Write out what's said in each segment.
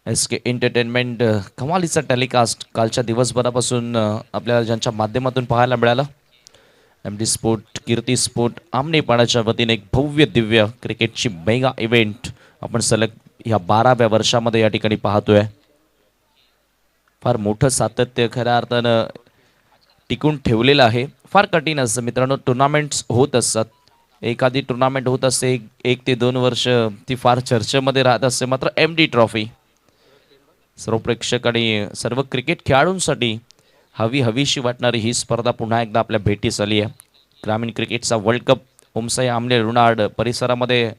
S के entertainment कमालीचा telecast कालच्या दिवसभरापासून आपल्याला ज्यांच्या माध्यमातून पाहायला मिळालं. एम डी स्पोर्ट, कीर्ती स्पोर्ट, आमनेपाडाच्या वतीने एक भव्य दिव्य क्रिकेटची मेगा इव्हेंट आपण सलग ह्या 12व्या वर्षामध्ये या ठिकाणी पाहतोय. फार मोठं सातत्य खऱ्या अर्थानं टिकून ठेवलेलं आहे. फार कठीण असतं मित्रांनो, टुर्नामेंट्स होत असतात. एखादी टुर्नामेंट होत असते 1 ते 2 वर्ष, ती फार चर्चेमध्ये राहत असते. मात्र एम डी ट्रॉफी सर्व प्रेक्षक आणि सर्व क्रिकेट खेळाडूंसाठी हवीशी वाटणारी ही स्पर्धा पुन्हा एकदा आपल्या भेटीस आली आहे. ग्रामीण क्रिकेटचा वर्ल्ड कप ओमसाई आमले रुणाड परिसरामध्ये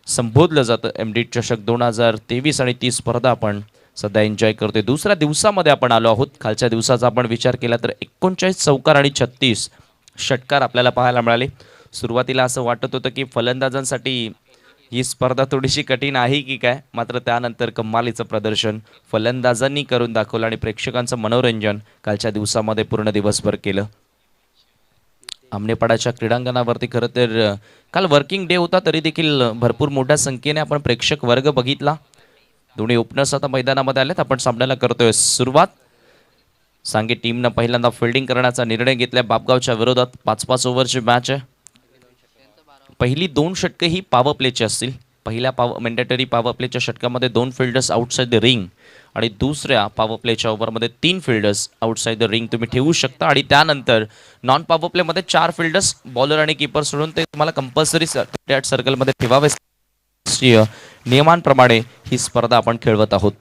संबोधलं जातं. एम डी चषक 2023 आणि ती स्पर्धा आपण सध्या एन्जॉय करतोय. दुसऱ्या दिवसामध्ये आपण आलो आहोत. खालच्या दिवसाचा आपण विचार केला तर 39 चौकार आणि 36 षटकार आपल्याला पाहायला मिळाले. सुरुवातीला असं वाटत होतं की फलंदाजांसाठी ही स्पर्धा थोडीशी कठीण आहे की काय, मात्र त्यानंतर कमालीचं प्रदर्शन फलंदाजांनी करून दाखवलं आणि प्रेक्षकांचं मनोरंजन कालच्या दिवसामध्ये पूर्ण दिवसभर केलं. आमनेपाडाच्या क्रीडांगणावरती खरं तर काल वर्किंग डे होता, तरी देखील भरपूर मोठ्या संख्येने आपण प्रेक्षक वर्ग बघितला. दोन्ही ओपनर्स आता मैदानामध्ये आलेत. आपण सामन्याला करतोय सुरुवात. सांगे टीमनं पहिल्यांदा फिल्डिंग करण्याचा निर्णय घेतला बापगावच्या विरोधात. 5-5 ओव्हरची मॅच आहे. पहिली 2 षटके ही पॉवर प्लेची असतील. पहिल्या मॅन्डेटरी पॉवर प्लेच्या षटकामध्ये 2 फिल्डर्स आउटसाइड द रिंग आणि दुसऱ्या पॉवर प्लेच्या ओव्हरमध्ये 3 फिल्डर्स आउटसाइड द रिंग तुम्ही ठेवू शकता. आणि त्यानंतर नॉन पॉवर प्लेमध्ये 4 फिल्डर्स, बॉलर आणि कीपर सोडून ते तुम्हाला कंपल्सरी सर्कलमध्ये ठेवावे. नियमांप्रमाणे ही स्पर्धा आपण खेळवत आहोत.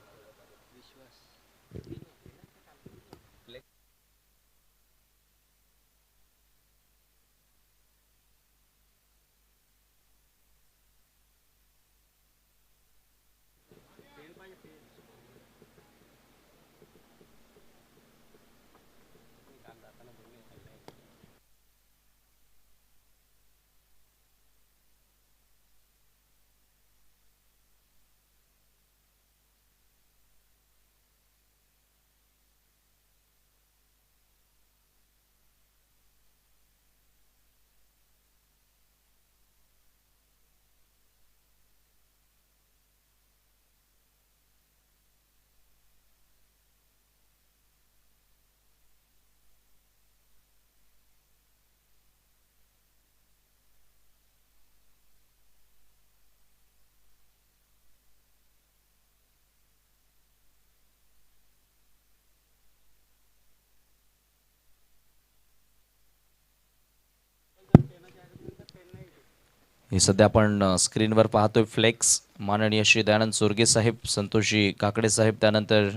हे सध्या आपण स्क्रीनवर पाहतोय फ्लेक्स. माननीय श्री दयानंद सोरगे साहेब, संतोषजी काकडे साहेब, त्यानंतर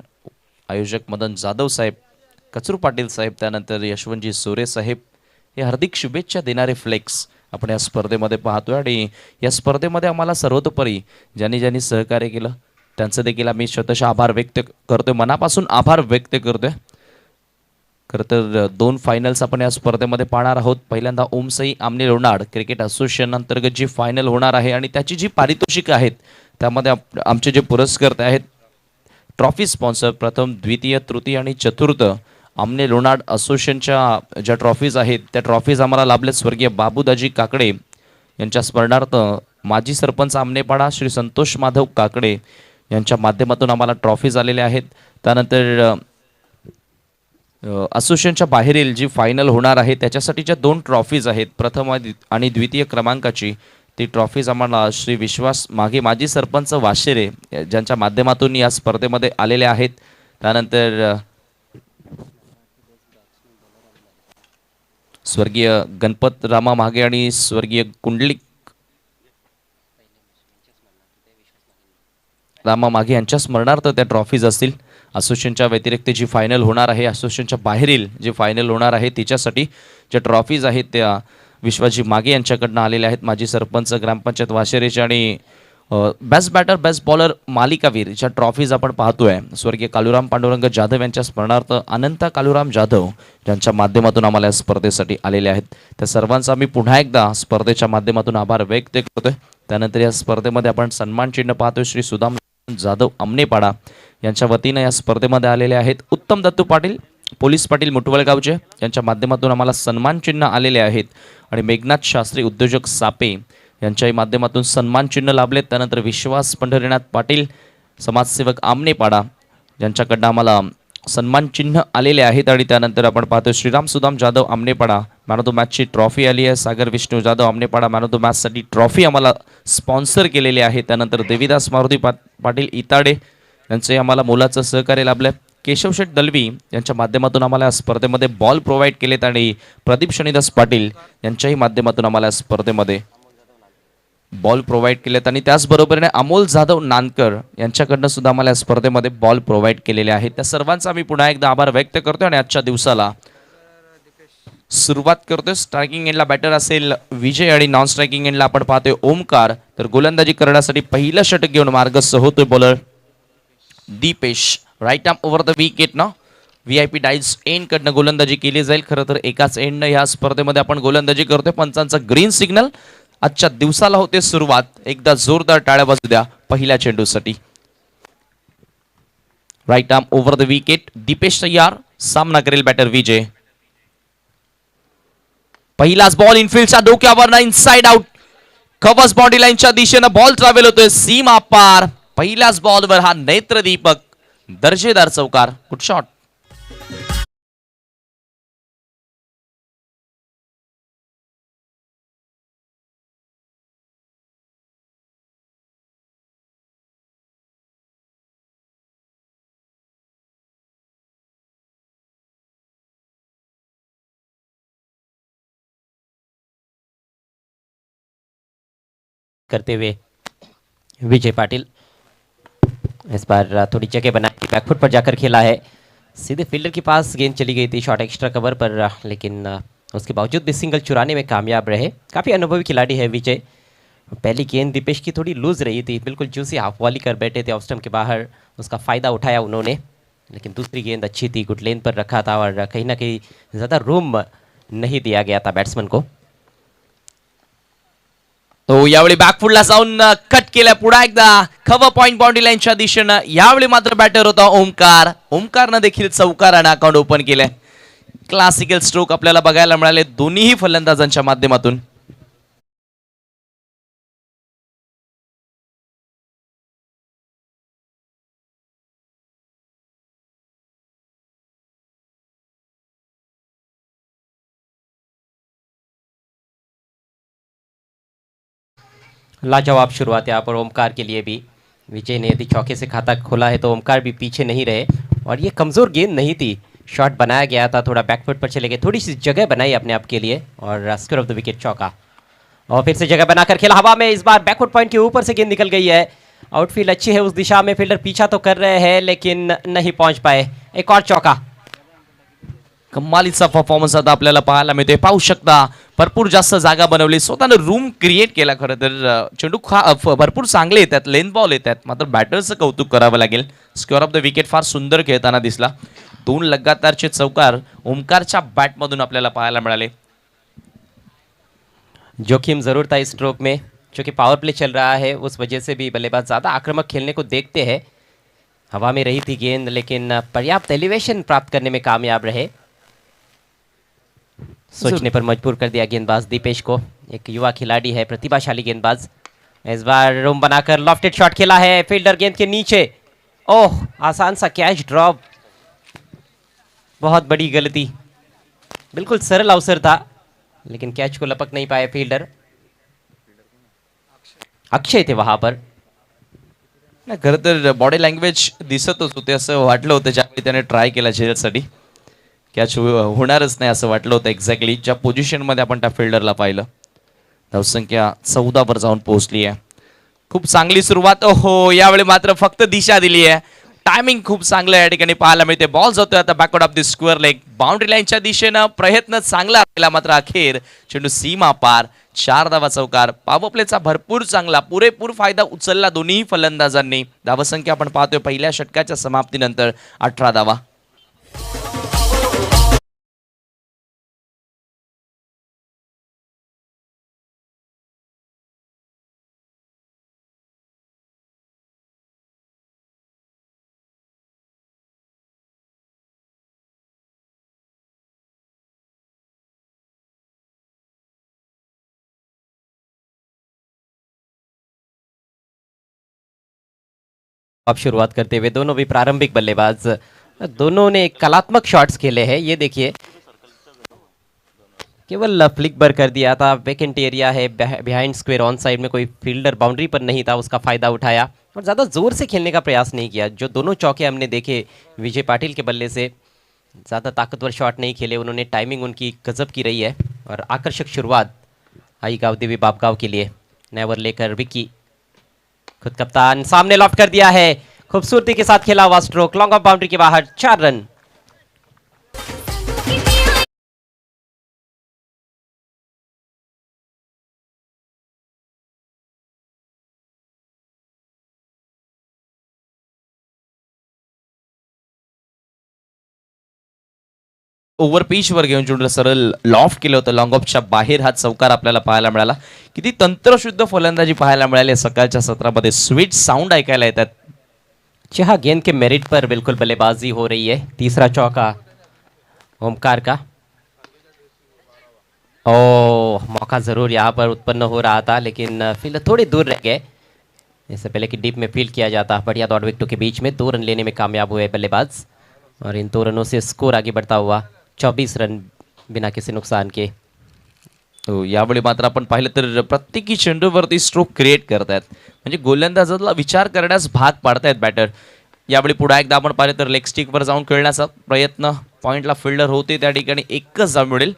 आयोजक मदन जाधव साहेब, कचरू पाटील साहेब, त्यानंतर यशवंतजी सोरे साहेब, हे हार्दिक शुभेच्छा देणारे फ्लेक्स आपण या स्पर्धेमध्ये पाहतोय. आणि या स्पर्धेमध्ये आम्हाला सर्वतोपरी ज्यांनी सहकार्य केलं त्यांचं देखील आम्ही शतशः आभार व्यक्त करतोय, मनापासून आभार व्यक्त करतोय. खरं तर 2 फायनल्स आपण या स्पर्धेमध्ये पाहणार आहोत. पहिल्यांदा ओमसाई आमने लोणाड क्रिकेट असोसिएशन अंतर्गत जी फायनल होणार आहे आणि त्याची जी पारितोषिकं आहेत त्यामध्ये आमचे जे पुरस्कर्ते आहेत, ट्रॉफी स्पॉन्सर प्रथम, द्वितीय, तृतीय आणि चतुर्थ आमने लोणाड असोसिएशनच्या ज्या ट्रॉफीज आहेत त्या ट्रॉफीज आम्हाला लाभल्या. स्वर्गीय बाबूदाजी काकडे यांच्या स्मरणार्थ माजी सरपंच आमनेपाडा श्री संतोष माधव काकडे यांच्या माध्यमातून आम्हाला ट्रॉफीज आलेल्या आहेत. त्यानंतर असोसिएशनच्या बाहेरील जी फायनल होणार आहे त्याच्यासाठीच्या 2 ट्रॉफीज आहेत. प्रथम आणि द्वितीय क्रमांकाची ती ट्रॉफीज आम्हाला श्री विश्वास मागे माजी सरपंच वाशेरे ज्यांच्या माध्यमातून या स्पर्धेमध्ये आलेले आहेत. त्यानंतर स्वर्गीय गणपत रामा मागे आणि स्वर्गीय कुंडलिक रामा मागे यांच्या स्मरणार्थ त्या ट्रॉफीज असतील. असोसिएशनच्या व्यतिरिक्त जी फायनल होणार आहे, असोसिएशनच्या बाहेरील जी फायनल होणार आहे तिच्यासाठी ज्या ट्रॉफीज आहेत त्या विश्वाजी मागे यांच्याकडनं आलेल्या आहेत. माजी सरपंच ग्रामपंचायत वाशेरेचे आणि बेस्ट बॅटर बेस्ट बॉलर मालिकावीर ज्या ट्रॉफीज आपण पाहतोय स्वर्गीय कालुराम पांडुरंग जाधव यांच्या स्मरणार्थ अनंता कालुराम जाधव ज्यांच्या माध्यमातून आम्हाला या स्पर्धेसाठी आलेले आहेत. त्या सर्वांचा आम्ही पुन्हा एकदा स्पर्धेच्या माध्यमातून आभार व्यक्त करतोय. त्यानंतर या स्पर्धेमध्ये आपण सन्मान चिन्ह पाहतोय. श्री सुदाम जाधव अमनेपाडा यांच्या वतीने या स्पर्धेमध्ये आलेले आहेत. उत्तम दत्तू पाटील, पोलीस पाटील मुटवळगावचे यांच्या माध्यमातून आम्हाला सन्मान चिन्ह आलेले आहेत. आणि मेघनाथ शास्त्री उद्योजक सापे यांच्याही माध्यमातून सन्मान चिन्ह लाभलेत. त्यानंतर विश्वास पंढरीनाथ पाटील समाजसेवक आमनेपाडा ज्यांच्याकडनं आम्हाला सन्मान चिन्ह आलेले आहेत. आणि त्यानंतर आपण पाहतो Shriram Sudam Jadhav Amnepada man of the मॅचची ट्रॉफी आली आहे. Sagar Vishnu Jadhav Amnepada man of the मॅचसाठी ट्रॉफी आम्हाला स्पॉन्सर केलेली आहे. त्यानंतर देवीदास मारुती पाटील इताडे यांचे आम्हाला मोलाचं सहकार्य लाभलं. केशव शेठ दलवी यांच्या माध्यमातून आम्हाला या स्पर्धेमध्ये बॉल प्रोव्हाइड केलेत आणि प्रदीप शनिदास पाटील यांच्याही माध्यमातून आम्हाला या स्पर्धेमध्ये बॉल प्रोव्हाइड केलेत. आणि त्याचबरोबरीने अमोल जाधव नानकर यांच्याकडनं सुद्धा आम्हाला या स्पर्धेमध्ये बॉल प्रोव्हाइड केलेले आहेत. त्या सर्वांचा मी पुन्हा एकदा आभार व्यक्त करतोय आणि आजच्या दिवसाला सुरुवात करतोय. स्ट्रायकिंग एंडला बॅटर असेल विजय आणि नॉन स्ट्रायकिंग एंडला आपण पाहतोय ओमकार. तर गोलंदाजी करण्यासाठी पहिलं षटक घेऊन मार्गस्थ होतोय bowler Deepesh. Right arm over the wicket ना VIP डाईज एंड कडनं गोलंदाजी केली जाईल. खरं तर एकाच एंडनं ह्या स्पर्धेमध्ये आपण गोलंदाजी करतोय. पंचांचा ग्रीन सिग्नल. आजच्या दिवसाला होते सुरुवात. एकदा जोरदार टाळ्या वाजू द्या पहिल्या चेंडूसाठी. Right arm over the wicket. Deepesh तयार. सामना करेल बॅटर विजय. पहिलाच बॉल इनफिल्डच्या डोक्यावर इनसाइड आउट. कव्हर्स बॉडी लाईनच्या दिशेनं बॉल ट्रॅव्हल होतोय सीमा पार. पहिल्याच बॉलवर हा नेत्रदीपक दर्जेदार चौकार. Good shot. करते हुए विजय पाटिल इस बार थोड़ी जगह बना के बैकफुट पर जाकर खेला है. सीधे फील्डर के पास गेंद चली गई थी शॉट एक्स्ट्रा कवर पर, लेकिन उसके बावजूद भी सिंगल चुराने में कामयाब रहे. काफ़ी अनुभवी खिलाड़ी है विजय. पहली गेंद दीपेश की थोड़ी लूज रही थी, बिल्कुल जूसी हाफ वॉली कर बैठे थे ऑफ स्टंप के बाहर. उसका फ़ायदा उठाया उन्होंने, लेकिन दूसरी गेंद अच्छी थी, गुड लेन पर रखा था और कहीं ना कहीं ज़्यादा रूम नहीं दिया गया था बैट्समैन को. तो यावेळी बॅकफुटला जाऊन कट केल्या. पुन्हा एकदा खव पॉइंट बाउंड्री लाईनच्या दिशेनं. यावेळी मात्र बॅटर होता ओमकार. ओमकारनं देखील चौकारानं अकाउंट ओपन केलंय. क्लासिकल स्ट्रोक आपल्याला बघायला मिळाले दोन्ही फलंदाजांच्या माध्यमातून. लाजवाब शुरुआत यहाँ पर ओमकार के लिए भी. विजय ने यदि चौके से खाता खोला है तो ओमकार भी पीछे नहीं रहे. और ये कमज़ोर गेंद नहीं थी, शॉट बनाया गया था, थोड़ा बैकफुट पर चले गए, थोड़ी सी जगह बनाई अपने आप के लिए और स्क्वायर ऑफ द विकेट चौका. और फिर से जगह बनाकर खेला हवा में. इस बार बैकफुट पॉइंट के ऊपर से गेंद निकल गई है. आउटफील्ड अच्छी है उस दिशा में, फील्डर पीछा तो कर रहे हैं लेकिन नहीं पहुंच पाए. एक और चौका. कमालीचा परफॉर्मन्स आता आपल्याला पाहायला मिळतोय. पाहू शकता भरपूर जास्त जागा बनवली, स्वतःनं रूम क्रिएट केला. खरं तर चेंडू भरपूर चांगले येतात, लेन बॉल येतात, मात्र बॅटरचं कौतुक करावं लागेल. स्क्वेअर ऑफ द विकेट फार सुंदर खेळताना दिसला. 2 लगातारचे चौकार ओमकारच्या बॅटमधून आपल्याला पाहायला मिळाले. जोखिम ज़रूर था इस स्ट्रोक में, क्योंकि पावर प्ले चल रहा है, उस वजह से भी बल्लेबाज ज़्यादा आक्रामक खेलने को देखते हैं. हवा में रही थी गेंद, लेकिन पर्याप्त एलिवेशन प्राप्त करने में कामयाब रहे. सोचने पर मजबूर कर दिया गेंदबाज दीपेश को. एक युवा खिलाड़ी है, प्रतिभाशाली गेंदबाज. इस बार रूम बनाकर लॉफ्टेड शॉट खेला है, फील्डर गेंद के नीचे. ओह, आसान सा कैच ड्रॉप. बहुत बड़ी गलती. बिल्कुल सरल अवसर था, लेकिन कैच को लपक नहीं पाए फील्डर. अक्षय थे वहां पर. नाही, खरं तर बॉडी लँग्वेज दिसतच होते. असं वाटलं होतं ज्यावेळी त्याने ट्राय केला झेलसाठी कॅच होणारच नाही असं वाटलं होतं. एक्झॅक्टली ज्या पोझिशनमध्ये आपण त्या फिल्डरला पाहिलं. धावसंख्या 14 वर जाऊन पोहोचली आहे. खूप चांगली सुरुवात. हो, यावेळी मात्र फक्त दिशा दिली आहे. टायमिंग खूप चांगलं या ठिकाणी पाहायला मिळते. बॉल जातोय आता backward of the square leg. Boundary लाईनच्या दिशेनं प्रयत्न चांगला केला, मात्र अखेर चेंडू सीमा पार. 4 धावा चौकार. पॉवर प्लेचा भरपूर चांगला पुरेपूर फायदा उचलला दोन्ही फलंदाजांनी. धावसंख्या आपण पाहतोय पहिल्या षटकाच्या समाप्तीनंतर 18 धावा. अब शुरुआत करते हुए दोनों भी प्रारंभिक बल्लेबाज, दोनों ने कलात्मक शॉट्स खेले हैं। ये देखिए, केवल फ्लिक बर कर दिया था। वेकेंट एरिया है, बिहाइंड स्क्वायर ऑन साइड में कोई फील्डर बाउंड्री पर नहीं था, उसका फायदा उठाया और ज़्यादा जोर से खेलने का प्रयास नहीं किया। जो दोनों चौके हमने देखे विजय पाटिल के बल्ले से, ज़्यादा ताकतवर शॉट नहीं खेले उन्होंने। टाइमिंग उनकी गजब की रही है और आकर्षक शुरुआत आई गांव देवी बापगांव के लिए। नेवर लेकर विक्की, खुद कप्तान, सामने लॉफ्ट कर दिया है। खूबसूरती के साथ खेला हुआ स्ट्रोक, लॉन्ग ऑफ बाउंड्री के बाहर, 4 रन। ओव्हर पिच वर घेऊन चेंडूला सरळ लॉफ्ट केलं होतं. लॉंग ऑफच्या बाहेर हा चौकार आपल्याला पाहायला मिळाला. किती तंत्रशुद्ध फलंदाजी पाहायला मिळाली सकाळच्या सत्रामध्ये. स्वीट साऊंड ऐकायला येतात. जहां गेंद के मेरिट पर बिल्कुल बल्लेबाजी हो रही है। तीसरा चौका ओमकार का। ओ, मौका जरूर यहाँ पर उत्पन्न हो रहा था, लेकिन फील्डर थोड़ी दूर रह गए। इससे पहले कि डीप में फील्ड किया जाता। बढ़िया दौड़ विकेटों के बीच में 2 रन लेने में कामयाब हुए बल्लेबाज और इन 2 रनों से स्कोर आगे बढ़ता हुआ 24 रन बिना किसी नुकसान के। हो, यावेळी मात्र आपण पाहिलं तर प्रत्येकी चेंडूवरती स्ट्रोक क्रिएट करतायत. म्हणजे गोलंदाजाला विचार करण्यास भाग पाडतायत बॅटर. यावेळी पुन्हा एकदा आपण पाहिलं तर लेग स्टिकवर जाऊन खेळण्याचा प्रयत्न, पॉईंटला फिल्डर होते त्या ठिकाणी एकच धाव मिळेल.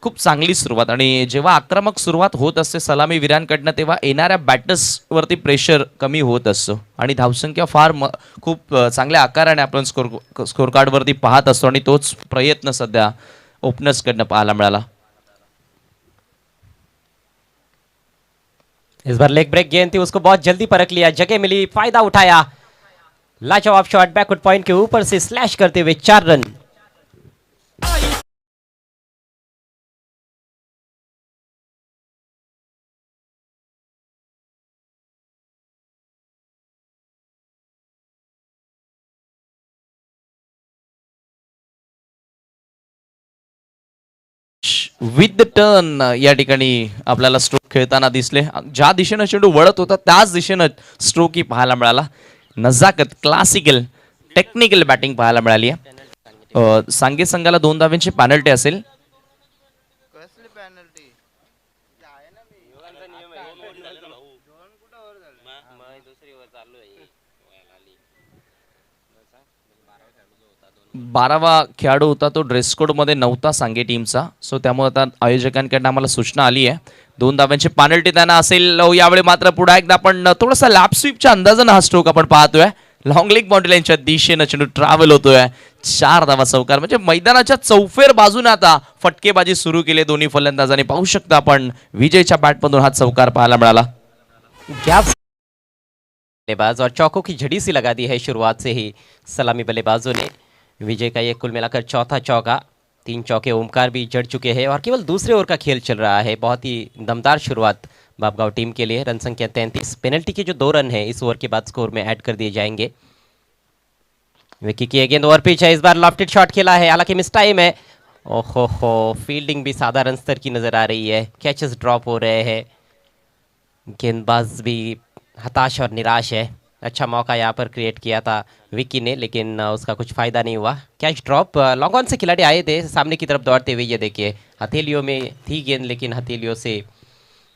खूप चांगली सुरुवात. आणि जेव्हा आक्रमक सुरुवात होत असते सलामीवीरांकडनं, तेव्हा येणाऱ्या बॅटर्सवरती प्रेशर कमी होत असतो आणि धावसंख्या फार खूप चांगल्या आकाराने आपण स्कोर कार्डवरती पाहत असतो आणि तोच प्रयत्न सध्या ओपनर्सकडनं पाहायला मिळाला. इस बार लेग ब्रेक गेंद थी, उसको बहुत जल्दी परख लिया, जगह मिली, फायदा उठाया। लाजवाब शॉट बैकवर्ड पॉइंट के ऊपर से स्लैश करते हुए 4 रन। विथ द टर्न या ठिकाणी आपल्याला स्ट्रोक खेळताना दिसले. ज्या दिशेनं चेंडू वळत होता त्याच दिशेनं स्ट्रोक ही पाहायला मिळाला. नजाकत, क्लासिकल, टेक्निकल बॅटिंग पाहायला मिळाली आहे. सांगे संघाला 2 धावांची पॅनल्टी असेल. बारावा खेळाडू होता तो ड्रेस कोड मध्ये नव्हता सांगे टीमचा. सो त्यामुळे आता आयोजकांकडून आम्हाला सूचना आली आहे 2 धावांची पॅनल्टी त्यांना असेल. यावेळी मात्र पुढे एकदा आपण थोडासा लॅप स्वीपच्या अंदाजानं हा स्ट्रोक आपण पाहतोय. लॉंग लेग बाउंड्री लाईनच्या दिशेनं चेंडू ट्रॅव्हल होतोय. 4 धावा चौकार. म्हणजे मैदानाच्या चौफेर बाजूने आता फटकेबाजी सुरू केली दोन्ही फलंदाजांनी. पाहू शकता आपण विजयच्या बॅटमधून हा चौकार पाहायला मिळाला. बल्लेबाज और चौकों की झड़ी सी लगा दी है शुरुआत से ही सलामी बल्लेबाजों ने। विजय का ये कुल मिलाकर चौथा चौका। 3 चौके ओमकार भी जड़ चुके हैं और केवल दूसरे ओवर का खेल चल रहा है। बहुत ही दमदार शुरुआत बापगांव टीम के लिए। रन संख्या 33। पेनल्टी के जो 2 रन है इस ओवर के बाद स्कोर में ऐड कर दिए जाएंगे। विकी की गेंद ओवर पिच है, इस बार लॉफ्टेड शॉट खेला है, हालांकि मिस टाइम है। ओहो हो, फील्डिंग भी साधारण स्तर की नजर आ रही है। कैचेस ड्रॉप हो रहे हैं, गेंदबाज भी हताश और निराश है। अच्छा मौका यहाँ पर क्रिएट किया था विकी ने, लेकिन उसका कुछ फायदा नहीं हुआ। कैच ड्रॉप, लॉन्ग ऑन से खिलाड़ी आए थे सामने की तरफ दौड़ते हुए। ये देखिए हथेलियों में थी गेंद, लेकिन हथेलियों से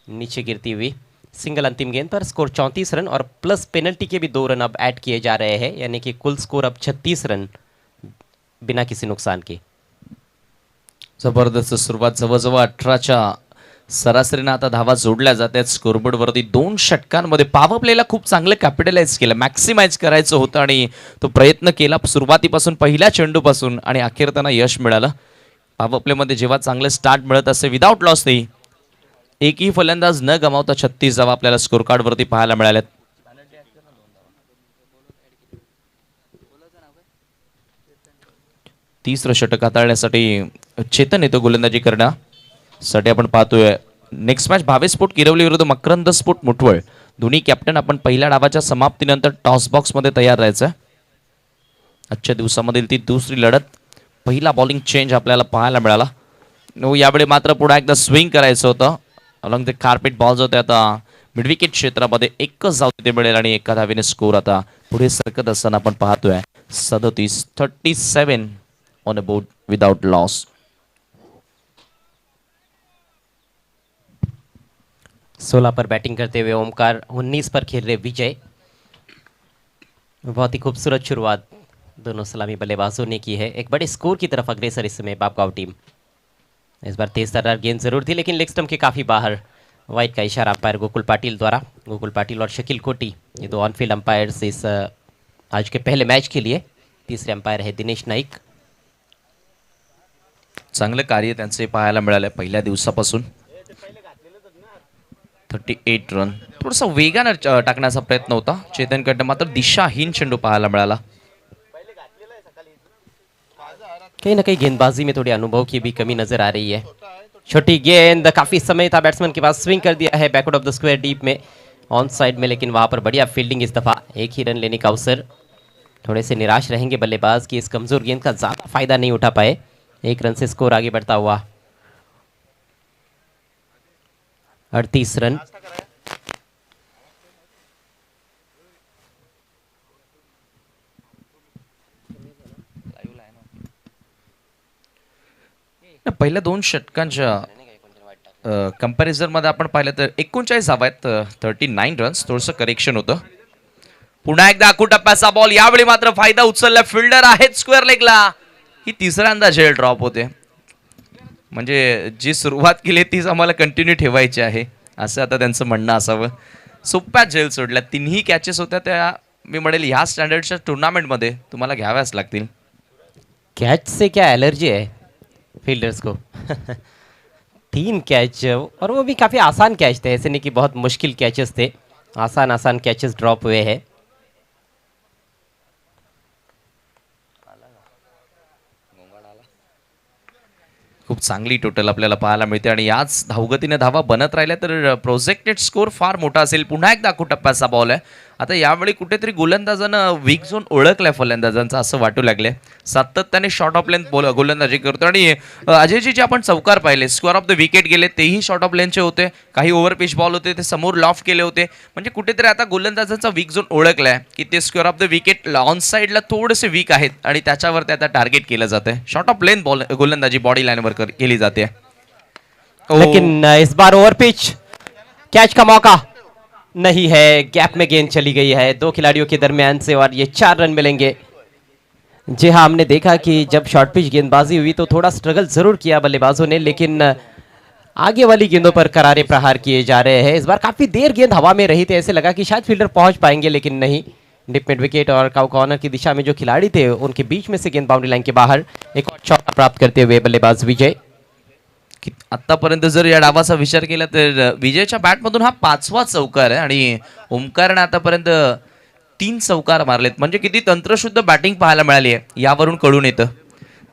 नीचे गिरती हुई। सिंगल अंतिम गेंद पर स्कोर 34 रन और प्लस पेनल्टी के भी 2 रन अब ऐड किए जा रहे हैं, यानी कि कुल स्कोर अब 36 रन बिना किसी नुकसान के। जबरदस्त सुरुवात. जवळजवळ 18च्या सरासरीनं आता धावा जोडल्या जात आहेत स्कोरबोर्डवरती. 2 षटकांमध्ये पॉवर प्लेला खूप चांगलं कॅपिटलाइज केलं, मॅक्सिमाइज करायचं होतं आणि तो प्रयत्न केला सुरुवातीपासून, पहिल्या चेंडूपासून आणि अखेर त्यांना यश मिळालं. पॉवर प्लेमध्ये जेव्हा चांगलं स्टार्ट मिळत असते विदाउट लॉस नाही, एकही फलंदाज न गमावता 36 धावा आपल्याला स्कोर कार्डवरती पाहायला मिळाल्यात. तिसरं षटक हाताळण्यासाठी चेतन येतो गोलंदाजी करण्यासाठी. आपण पाहतोय नेक्स्ट मॅच भावे स्पोर्ट किरवली विरुद्ध मकरंद स्पोर्ट मुठवळ. दोन्ही कॅप्टन आपण पहिल्या डावाच्या समाप्तीनंतर टॉस बॉक्स मध्ये तयार राहायचं. आजच्या दिवसामधील ती दुसरी लढत. पहिला बॉलिंग चेंज आपल्याला पाहायला मिळाला. यावेळी मात्र पुढे एकदा स्विंग करायचं होतं. अलॉंग द कार्पेट बॉल्स होते. आता मिडविकेट क्षेत्रामध्ये एकच धाव तिथे मिळेल आणि एका धावेने स्कोर आता पुढे सरकत असताना आपण पाहतोय 37 on a board without loss. सोलह पर बैटिंग करते हुए ओमकार, 19 पर खेल रहे विजय. बहुत ही खूबसूरत शुरुआत दोनों सलामी बल्लेबाजों ने की है. एक बड़े स्कोर की तरफ अग्रसर इस समय बापगांव टीम. इस बार तेज तर्रार गेंद जरूर थी लेकिन लेग स्टंप के काफी बाहर. वाइड का इशारा अंपायर गोकुल पाटिल द्वारा. गोकुल पाटिल और शकील कोटी ये दो ऑनफील्ड अंपायर्स इस आज के पहले मैच के लिए. तीसरे अंपायर है दिनेश नाईक. चांगलं कार्य त्यांचे पाहायला मिळालं पहिल्या दिवसापासून. 38 रन. थोडासा वेगानं टाकण्याचा प्रयत्न होता चेतनकडनं, मात्र दिशाहीन चेंडू पाहायला मिळाला. कहीं ना कहीं गेंदबाजी में थोड़ी अनुभव की भी कमी नजर आ रही है. छोटी गेंद, काफी समय था बैट्समैन के पास, स्विंग कर दिया है backward of the square deep में, ऑन साइड में, लेकिन वहां पर बढ़िया फील्डिंग. इस दफा एक ही रन लेने का अवसर. थोड़े से निराश रहेंगे बल्लेबाज की इस कमजोर गेंद का ज्यादा फायदा नहीं उठा पाए. एक रन से स्कोर आगे बढ़ता हुआ. 38 रन. पहिल्या 2 षटकांच्या कंपॅरिझन मध्ये आपण पाहिलं तर 39 धावा आहेत, 39 रन्स. थोडंसं करेक्शन होतं. पुन्हा एकदा आकुटप्प्याचा बॉल, यावेळी मात्र फायदा उचलला. फिल्डर आहेत स्क्वेअर लेगला. ही तिसऱ्यांदा झेल ड्रॉप होते. म्हणजे जी सुरुवात केली तीच आम्हाला कंटिन्यू ठेवायची आहे असं आता त्यांचं म्हणणं असावं. सोप्या झेल सोडल्या. तिन्ही कॅचेस होत्या त्या मी म्हणेल ह्या स्टँडर्डच्या टुर्नामेंटमध्ये तुम्हाला घ्याव्याच लागतील. कैच से क्या एलर्जी है फील्डर्स को. 3 कैच और वो भी काफ़ी आसान कैच थे. ऐसे नहीं कि बहुत मुश्किल कैचेस थे. आसान आसान कैचेस ड्रॉप हुए हैं. खूप चांगली टोटल आपल्याला पाहायला मिळते आणि याच धावगतीने धावा बनत राहिल्या तर प्रोजेक्टेड स्कोर फार मोठा असेल. पुन्हा एकदा आकुटप्प्याचा बॉल आहे. आता यावेळी कुठेतरी गोलंदाजानं वीक झोन ओळखलाय फलंदाजांचा असं वाटू लागले. सातत्याने शॉर्ट ऑफ लेंथ गोलंदाजी करतो आणि अजयजी जे आपण चौकार पाहिले, स्क्वेअर ऑफ द विकेट गेले तेही शॉर्ट ऑफ लेंथचे होते. काही ओव्हर पिच बॉल होते ते समोर लॉफ्ट केले होते. म्हणजे कुठेतरी आता गोलंदाजांचा वीक झोन ओळखलाय की ते square of the wicket on साईडला थोडेसे वीक आहेत आणि त्याच्यावर ते आता टार्गेट केलं जातं. शॉर्ट ऑफ लेंथ बॉल गोलंदाजी बॉडी लाईनवर केली जाते. लेकिन इस बार ओवर पिच कैच का मौका नहीं है. गैप में गेंद चली गई है 2 खिलाड़ियों के दरमियान से और ये 4 रन मिलेंगे. जी हाँ, हमने देखा कि जब शॉर्ट पिच गेंदबाजी हुई तो थोड़ा स्ट्रगल जरूर किया बल्लेबाजों ने, लेकिन आगे वाली गेंदों पर करारे प्रहार किए जा रहे हैं. इस बार काफी देर गेंद हवा में रही थी. ऐसे लगा कि शायद फील्डर पहुंच पाएंगे, लेकिन नहीं. डिप मिड विकेट और काउ कॉर्नर की दिशा में जो खिलाड़ी थे उनके बीच में से गेंद बाउंड्री लाइन के बाहर. एक और चौका प्राप्त करते हुए बल्लेबाज विजय. आतापर्यंत जर या डावाचा विचार केला तर विजयच्या बॅटमधून हा 5वा चौकार आहे आणि ओमकारने आतापर्यंत 3 चौकार मारलेत. म्हणजे किती तंत्रशुद्ध बॅटिंग पाहायला मिळाली आहे यावरून कळून येतं.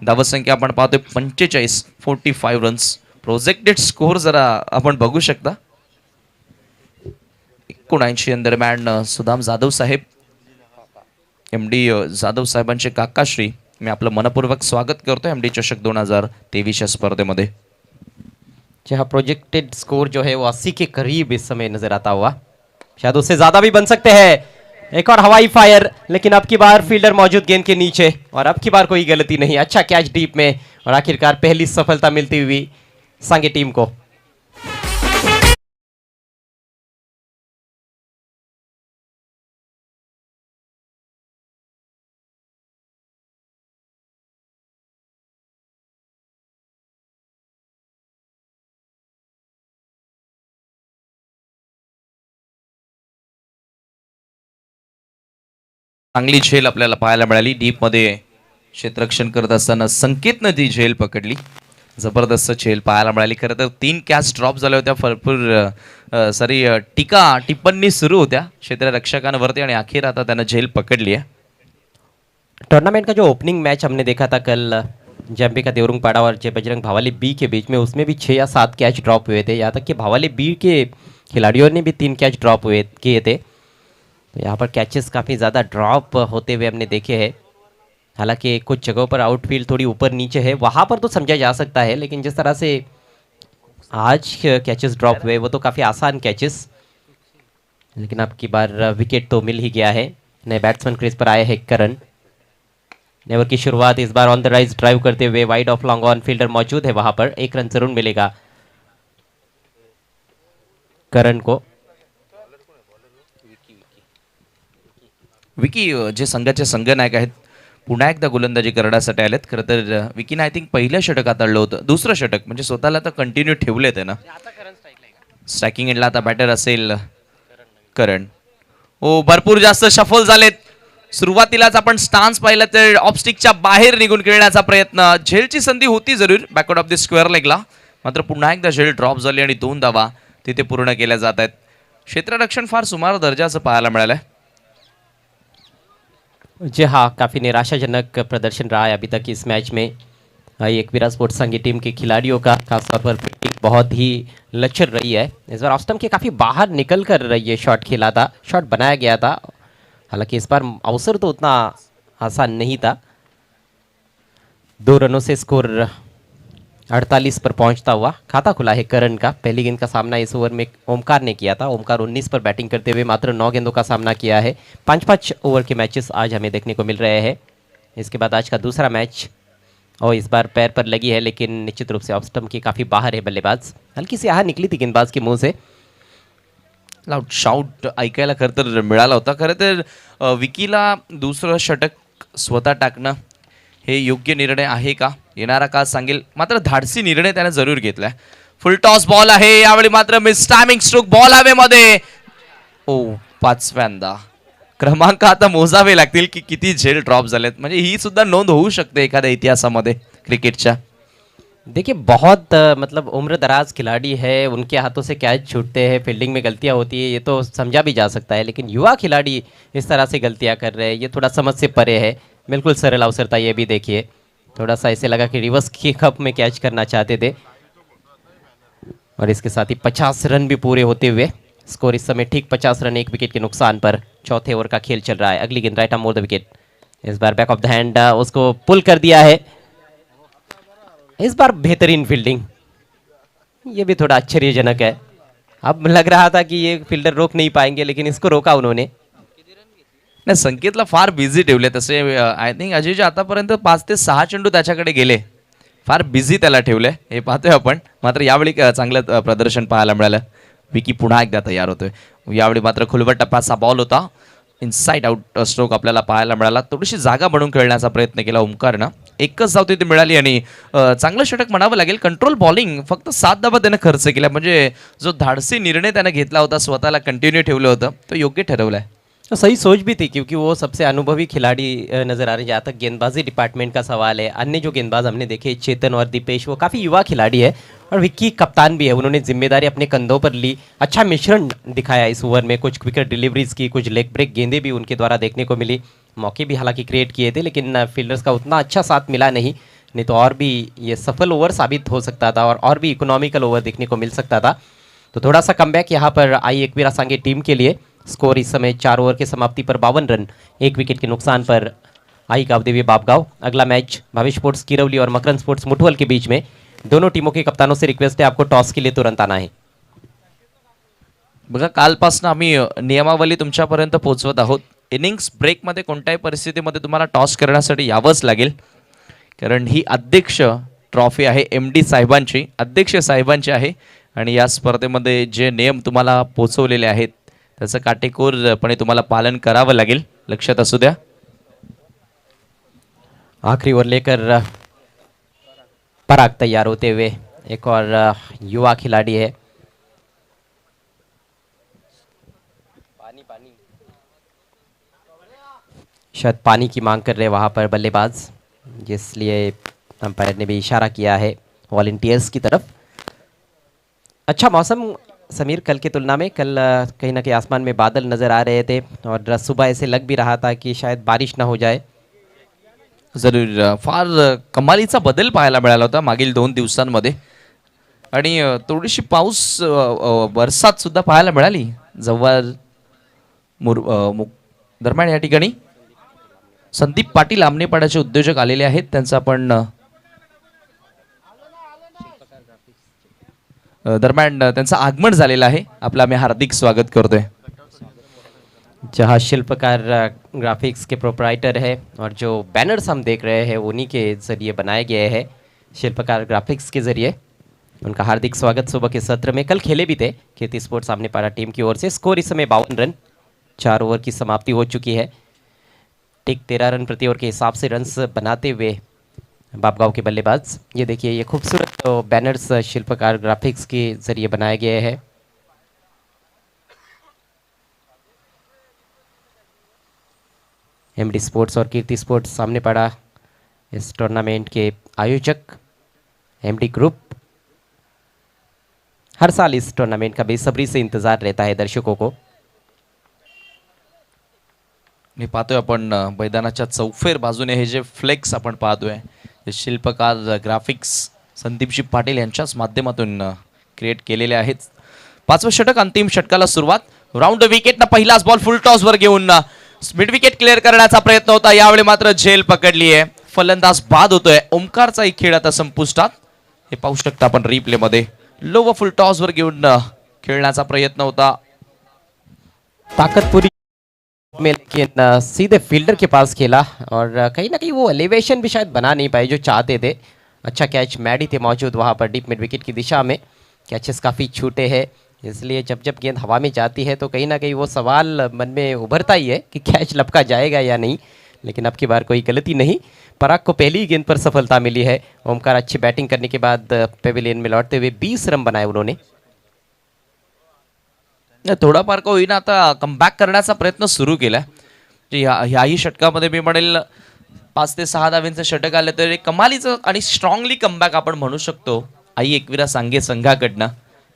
धावसंख्या आपण पाहतोय 45 रन्स. प्रोजेक्टेड स्कोर जरा आपण बघू शकता. 79 दरम्यान सुदाम जाधव साहेब, MD जाधव साहेबांचे काकाश्री, मी आपलं मनपूर्वक स्वागत करतोय MD चषक 2023 या स्पर्धेमध्ये. जहाँ प्रोजेक्टेड स्कोर जो है वो 80 के करीब इस समय नजर आता हुआ. शायद उससे ज्यादा भी बन सकते हैं. एक और हवाई फायर, लेकिन अब की बार फील्डर मौजूद गेंद के नीचे और अब की बार कोई गलती नहीं. अच्छा कैच डीप में और आखिरकार पहली सफलता मिलती हुई सांगे टीम को. चांगली झेल आपल्याला पाहायला मिळाली. डीपमध्ये क्षेत्ररक्षण करत असताना संकेतनं ती झेल पकडली. जबरदस्त झेल पाहायला मिळाली. खरं तर 3 कॅच ड्रॉप झाल्या होत्या. भरपूर सारी टिप्पणी सुरू होत्या क्षेत्ररक्षकांवरती आणि अखेर आता त्यानं झेल पकडली आहे. टूर्नामेंट का जो ओपनिंग मैच हमने देखा था कल जम्बिका देवरुंगपाड़ा और जय बजरंग भावाली बी के बीच में, उसमें भी 6 या 7 कैच ड्रॉप हुए थे. यहाँ तक कि भावाली बी के खिलाड़ियों ने भी 3 कैच ड्रॉप हुए किए थे. तो यहाँ पर कैचेस काफ़ी ज़्यादा ड्रॉप होते हुए हमने देखे हैं. हालांकि कुछ जगहों पर आउटफील्ड थोड़ी ऊपर नीचे है, वहाँ पर तो समझा जा सकता है, लेकिन जिस तरह से आज कैचेस ड्रॉप हुए वो तो काफ़ी आसान कैचेस. लेकिन अब की बार विकेट तो मिल ही गया है. नए बैट्समैन क्रीज पर आए हैं करण। नेवर की शुरुआत इस बार ऑन द राइज ड्राइव करते हुए wide of long on, fielder मौजूद है वहां पर, 1 रन जरूर मिलेगा करण को। विकी जे संघाचे संघनायक आहेत पुन्हा एकदा गोलंदाजी करण्यासाठी आलेत. खरं तर विकीने आय थिंक पहिलं षटक हाताळलं होतं, दुसरं षटक म्हणजे स्वतःला तर कंटिन्यू ठेवले ते ना. स्ट्रायकिंग एंडला आता बॅटर असेल करण. हो, भरपूर जास्त शफल झालेत. सुरुवातीलाच आपण स्टान्स पाहिलं तर ऑफस्टिकच्या बाहेर निघून खेळण्याचा प्रयत्न, झेलची संधी होती जरूर बॅकवर्ड ऑफ द स्क्वेअर लेगला, मात्र पुन्हा एकदा झेल ड्रॉप झाली आणि 2 धावा तिथे पूर्ण केल्या जात आहेत. क्षेत्ररक्षण फार सुमार दर्जाचं पाहायला मिळालंय. जी हाँ, काफ़ी निराशाजनक प्रदर्शन रहा है अभी तक इस मैच में। एक विराट स्पोर्ट्स संघ की टीम के खिलाड़ियों का खासतौर पर फील्डिंग बहुत ही लचर रही है। इस बार ऑफ स्टंप के काफ़ी बाहर निकल कर ये शॉट खेला था, शॉट बनाया गया था, हालांकि इस बार अवसर तो उतना आसान नहीं था। 2 रनों से स्कोर 48 पर पहुंचता हुआ खाता खुला है करण का। पहली गेंद का सामना इस ओवर में ओमकार ने किया था। ओमकार 19 पर बैटिंग करते हुए मात्र 9 गेंदों का सामना किया है। 5-5 ओवर के मैचेस आज हमें देखने को मिल रहे हैं। इसके बाद आज का दूसरा मैच, और इस बार पैर पर लगी है लेकिन निश्चित रूप से ऑफ स्टंप की काफ़ी बाहर है बल्लेबाज। हल्की सी आह निकली थी गेंदबाज के मुंह से। लाऊड शाउट ऐकायला खरं तर मिळाला होता. खरं तर विकीला दुसरं षटक स्वतः टाकणं हे योग्य निर्णय आहे का, येणारा काळ सांगेल. मात्र धाडसी निर्णय त्याने जरूर घेतलाय. फुल टॉस बॉल आहे यावेळी, मात्र मिस टायमिंग स्ट्रोक, बॉल हवेमध्ये. ओ, 5व्यांदा क्रमांक आता मोजावे लागतील की किती झेल ड्रॉप झालेत. म्हणजे ही सुद्धा नोंद होऊ शकते एखाद्या इतिहासामध्ये क्रिकेटच्या. देखिए बहुत मतलब उम्र दराज खिलाड़ी है, उनके हाथों से कैच छूटते हैं, फील्डिंग में गलतियां होती है, ये तो समझा भी जा सकता है, लेकिन युवा खिलाड़ी इस तरह से गलतियां कर रहे हैं, ये थोड़ा समझ से परे है। बिल्कुल सरल अवसर था ये भी, देखिए थोड़ा सा ऐसे लगा कि रिवर्स किक में कैच करना चाहते थे। और इसके साथ ही 50 रन भी पूरे होते हुए स्कोर इस समय ठीक 50 रन 1 विकेट के नुकसान पर। चौथे ओवर का खेल चल रहा है। अगली गेंद right more the wicket, is bar back of the hand उसको पुल कर दिया है। इस बार बेहतरीन फील्डिंग, ये भी थोड़ा आश्चर्यजनक है। अब लग रहा था कि ये फील्डर रोक नहीं पाएंगे, लेकिन इसको रोका उन्होंने। नाही, संकेतला फार बिझी ठेवले तसे. आय थिंक अजयच्या आतापर्यंत 5 ते 6 चेंडू त्याच्याकडे गेले. फार बिझी त्याला ठेवले हे पाहतोय आपण. मात्र यावेळी चांगलं प्रदर्शन पाहायला मिळालं. विकी पुन्हा एकदा तयार होतोय. यावेळी मात्र खुलवट टप्प्याचा बॉल होता, इनसाइड आउट स्ट्रोक आपल्याला पाहायला मिळाला. थोडीशी जागा बनवून खेळण्याचा प्रयत्न केला ओमकारनं. एकच धाव तिथे मिळाली आणि चांगलं षटक म्हणावं लागेल. कंट्रोल बॉलिंग, फक्त 7 धावा त्यानं खर्च केला. म्हणजे जो धाडसी निर्णय त्यानं घेतला होता, स्वतःला कंटिन्यू ठेवलं होतं, तो योग्य ठरवलाय. तो सही सोच भी थी, क्योंकि वो सबसे अनुभवी खिलाड़ी नजर आ रहे हैं। जहाँ तक गेंदबाजी डिपार्टमेंट का सवाल है, अन्य जो गेंदबाज हमने देखे चेतन और दीपेश, वो काफ़ी युवा खिलाड़ी है और विक्की कप्तान भी है। उन्होंने जिम्मेदारी अपने कंधों पर ली, अच्छा मिश्रण दिखाया इस ओवर में। कुछ क्विकर डिलीवरीज की, कुछ लेग ब्रेक गेंदें भी उनके द्वारा देखने को मिली। मौके भी हालांकि क्रिएट किए थे, लेकिन फील्डर्स का उतना अच्छा साथ मिला नहीं तो और भी ये सफल ओवर साबित हो सकता था और भी इकोनॉमिकल ओवर देखने को मिल सकता था। तो थोड़ा सा कमबैक यहाँ पर आई एकवीरा सांगे टीम के लिए। स्कोर इस समय 4 ओवर की समाप्ति पर 52 रन 1 विकेट के नुकसान पर आई गावदेवी बापगांव। अगला मैच भावेश स्पोर्ट्स किरवली और मकरंद स्पोर्ट्स मुठवल के बीच में। दोनों टीमों के कप्तानों से रिक्वेस्ट है, आपको टॉस के लिए तुरंत आना है। बघा, कालपासून आम्ही नियमावली तुमच्यापर्यंत पोहोचवत आहोत. इनिंग्स ब्रेकमध्ये कोणत्याही परिस्थितीमध्ये तुम्हाला टॉस करण्यासाठी यावंच लागेल, कारण ही अध्यक्ष ट्रॉफी आहे MD साहेबांची, अध्यक्ष साहेबांची आहे. आणि या स्पर्धेमध्ये जे नियम तुम्हाला पोचवलेले आहेत त्याचं काटेकोरपणे तुम्हाला पालन करावं लागेल, लक्षात असू द्या. आखिरी ओवर लेकर पराग तैयार होते हुए एक और युवा खिलाड़ी है। शायद पानी की मांग कर रहे वहाँ पर बल्लेबाज, जिसलिए अंपायर ने भी इशारा किया है वॉलंटियर्स की तरफ। अच्छा मौसम समीर, कल की तुलना में कल कहीं ना कहीं आसमान में बादल नज़र आ रहे थे और सुबह ऐसे लग भी रहा था कि शायद बारिश ना हो जाए। जरूर फार कमालीचा बदल पाहायला मिळाला होता मागील 2 दिवसांमध्ये. आणि थोडीशी पाऊस बरसात सुद्धा पाहायला मिळाली जव्हार दरम्यान. या ठिकाणी संदीप पाटील आमनेपाड्याचे उद्योजक आलेले आहेत, त्यांचं आपण दरम्यान त्यांचं आगमन झालेलं आहे. आपलं आम्ही हार्दिक स्वागत करतोय. जहां शिल्पकार ग्राफिक्स के प्रोप्राइटर है और जो बैनर्स हम देख रहे हैं उन्हीं के जरिए बनाए गए हैं शिल्पकार ग्राफिक्स के जरिए। उनका हार्दिक स्वागत सुबह के सत्र में। कल खेले भी थे कीर्ति स्पोर्ट्स सामने पारा टीम की ओर से। स्कोर इस समय 52 रन, 4 ओवर की समाप्ति हो चुकी है। टिक 13 रन प्रति ओवर के हिसाब से रन्स बनाते हुए बापगांव के बल्लेबाज। ये देखिए ये खूबसूरत बैनर्स शिल्पकार ग्राफिक्स के जरिए बनाए गए हैं। एमडी स्पोर्ट्स और कीर्ति स्पोर्ट्स सामने पड़ा इस टूर्नामेंट के आयोजक एमडी ग्रुप। हर साल इस टूर्नामेंट का बेसब्री से इंतजार रहता है दर्शकों को। मी पाहतोय आपण मैदानाच्या चौफेर बाजूने हे जे फ्लेक्स आपण पाहतोय हे शिल्पकार ग्राफिक्स संदीपजी पाटील यांच्याच माध्यमातून क्रिएट केलेले आहेत. 5वं षटक, अंतिम षटकाला सुरुवात. राऊंड विकेटनं पहिलाच बॉल फुल टॉसवर घेऊन मिड विकेट क्लिअर करण्याचा प्रयत्न होता. यावेळी मात्र झेल पकडली आहे. फलंदाज बाद होतोय. ओमकारचा खेळ आता संपुष्टात. हे पाहू शकता आपण रिप्ले मध्ये. लो व फुल टॉसवर घेऊन खेळण्याचा प्रयत्न होता. ताकत पूरी में, लेकिन सीधे फील्डर के पास खेला और कहीं ना कहीं वो एलिवेशन भी शायद बना नहीं पाए जो चाहते थे। अच्छा कैच, मैडी थे मौजूद वहाँ पर डीप मिड विकेट की दिशा में। कैचेस काफ़ी छूटे हैं, इसलिए जब जब गेंद हवा में जाती है तो कहीं ना कहीं वो सवाल मन में उभरता ही है कि कैच लपका जाएगा या नहीं। लेकिन अब की बार कोई गलती नहीं। पराग को पहली ही गेंद पर सफलता मिली है। ओमकार अच्छी बैटिंग करने के बाद पेविलियन में लौटते हुए 20 रन बनाए उन्होंने। थोडाफार का होईना आता कमबॅक करण्याचा प्रयत्न सुरू केलाय. ह्याही षटकामध्ये मी म्हणेल 5 ते 6 धाव्यांचं षटक आलं तर एक कमालीचं आणि स्ट्रॉंगली कमबॅक आपण म्हणू शकतो आई एकविरा सांगे संघाकडनं.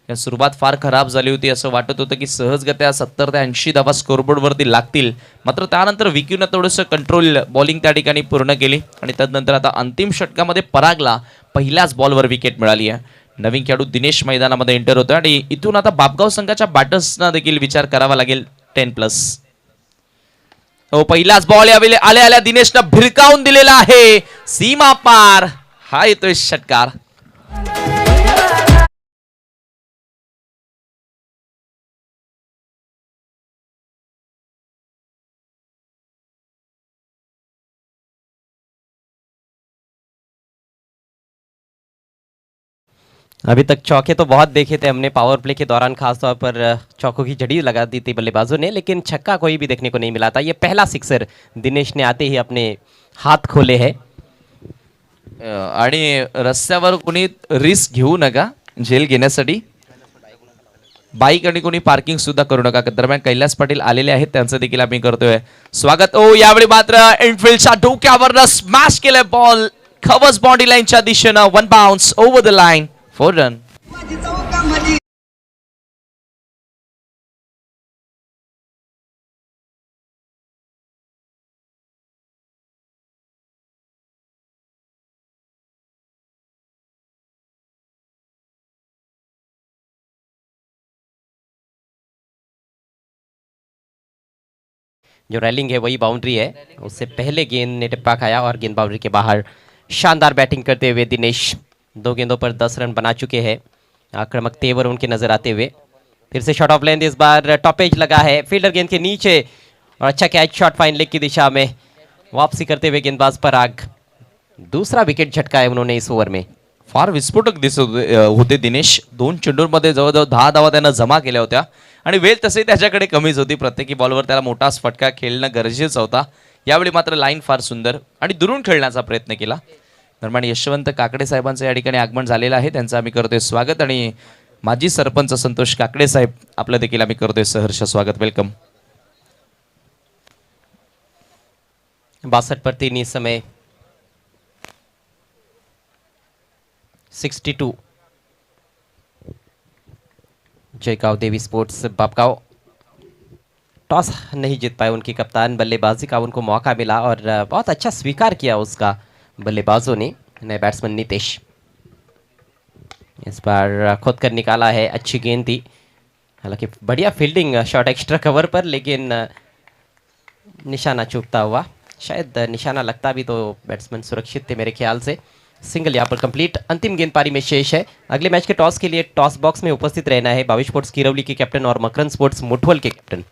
या सुरुवात फार खराब झाली होती. असं वाटत होतं की सहजगत्या 70 ते 80 धावा स्कोरबोर्डवरती लागतील. मात्र त्यानंतर विकीनं थोडंसं कंट्रोल बॉलिंग त्या ठिकाणी पूर्ण केली आणि त्यानंतर आता अंतिम षटकामध्ये परागला पहिल्याच बॉलवर विकेट मिळाली आहे. नवीन खेळाडू दिनेश मैदानामध्ये एंटर होतोय आणि इथून आता बापगाव संघाच्या बॅटर्सना देखील विचार करावा लागेल 10+. हो, पहिलाच बॉल यावेळी आल्या आल्या दिनेशनं भिरकावून दिलेला आहे. सीमा पार हा येतोय षटकार. अभी तक चौके तो बहुत देखे थे हमने पावर प्ले के दौरान, खासतौर पर चौकों की झड़ी लगा दी थी बल्लेबाजों ने, लेकिन छक्का कोई भी देखने को नहीं मिला था। ये पहला सिक्सर दिनेश ने आते ही अपने हाथ खोले हैं. आणि रस्त्यावर कोणी रिस्क घेऊ नका झेल घेण्यासाठी. बाईक आणि कोणी पार्किंग सुद्धा करू नका. दरम्यान कैलास पाटील आलेले आहेत, त्यांचं देखील आम्ही करतोय स्वागत. ओ यावेळी मात्र एंडफिल्डच्या डोक्यावर स्मॅश केलाय बॉल. खवस बॉडी लाईनच्या दिशेनं 1 bounce over the line, 4 run. जो रैलिंग है वही बाउंड्री है। उससे पहले गेंद ने टिप्पा खाया और गेंद बाउंड्री के बाहर। शानदार बैटिंग करते हुए दिनेश 2 गेंदों पर 10 रन बना चुके हैं। आक्रामक तेवर उनके नजर आते हुए। फिर से शॉट ऑफ लेंथ, इस बार टॉपेज लगा है फील्डर गेंद के नीचे और अच्छा कैच शॉट फाइन लेग की दिशा में वापसी करते हुए गेंदबाज पराग। दूसरा विकेट झटका है उन्होंने इस ओवर में। फार विस्फोटक दिसत होते दिनेश. 2 चेंडूंमध्ये जवळजवळ 10 धावा त्यानं जमा केल्या होत्या आणि वेळ तसंही त्याच्याकडे कमीच होती. प्रत्येकी बॉलवर त्याला मोठाच फटका खेळणं गरजेचं होता. यावेळी मात्र लाईन फार सुंदर आणि दुरून खेळण्याचा प्रयत्न केला. दरम्यान यशवंत काकडे साहेबांचं या ठिकाणी आगमन झालेलं आहे, त्यांचं आम्ही करतोय स्वागत. आणि माजी सरपंच संतोष काकडे साहेब आपलं देखील आम्ही करतोय सहर्ष स्वागत. वेलकम. 62 पर 3 इस समय 62. जयगांव देवी स्पोर्ट्स बापगांव टॉस नहीं जीत पाए उनकी कप्तान. बल्लेबाजी का उनको मौका मिला और बहुत अच्छा स्वीकार किया उसका बल्लेबाजों ने. नए बैट्समैन नितेश इस बार खुद कर निकाला है. अच्छी गेंद थी, हालांकि बढ़िया फील्डिंग शॉट एक्स्ट्रा कवर पर, लेकिन निशाना चूकता हुआ. शायद निशाना लगता भी तो बैट्समैन सुरक्षित थे मेरे ख्याल से. सिंगल यहाँ पर कंप्लीट. अंतिम गेंद पारी में शेष है. अगले मैच के टॉस के लिए टॉस बॉक्स में उपस्थित रहना है भावी स्पोर्ट्स किरौली के कैप्टन और मकरन स्पोर्ट्स मुठवल के कैप्टन.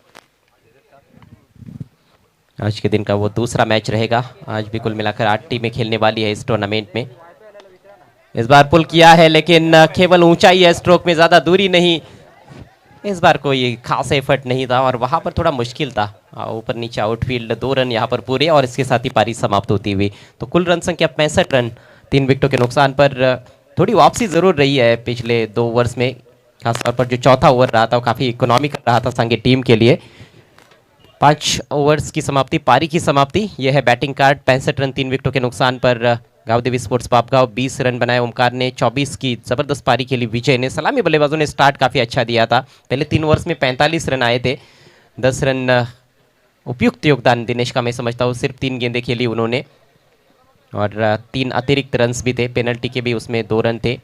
आज के दिन का वो दूसरा मैच रहेगा। आज भी कुल मिलाकर 8 टीमें खेलने वाली है इस टूर्नामेंट में। इस बार पुल किया है लेकिन केवल ऊंचाई है, स्ट्रोक में ज़्यादा दूरी नहीं। इस बार कोई खास एफर्ट नहीं था और वहां पर थोड़ा मुश्किल था। ऊपर नीचे आउटफील्ड 2 रन यहाँ पर पूरे और इसके साथ ही पारी समाप्त होती हुई। तो कुल रन संख्या 65 रन, 3 विकेटों के नुकसान पर। थोड़ी वापसी ज़रूर रही है पिछले 2 ओवर्स में, खासतौर पर जो चौथा ओवर रहा था वो काफ़ी इकोनॉमिकल रहा था संघ टीम के लिए। 5 ओवर्स की समाप्ति, पारी की समाप्ति। यह है बैटिंग कार्ड। 65 रन 3 विकेटों के नुकसान पर गांव स्पोर्ट्स पापगांव 20 रन बनाए। ओमकार ने 24 की जबरदस्त पारी के लिए विजय ने। सलामी बल्लेबाजों ने स्टार्ट काफ़ी अच्छा दिया था। पहले 3 ओवर्स में 45 रन आए थे। 10 रन उपयुक्त योगदान दिनेश का मैं समझता हूँ। सिर्फ 3 गेंदें खेली उन्होंने और 3 अतिरिक्त रन्स भी थे। पेनल्टी के भी उसमें 2 रन थे।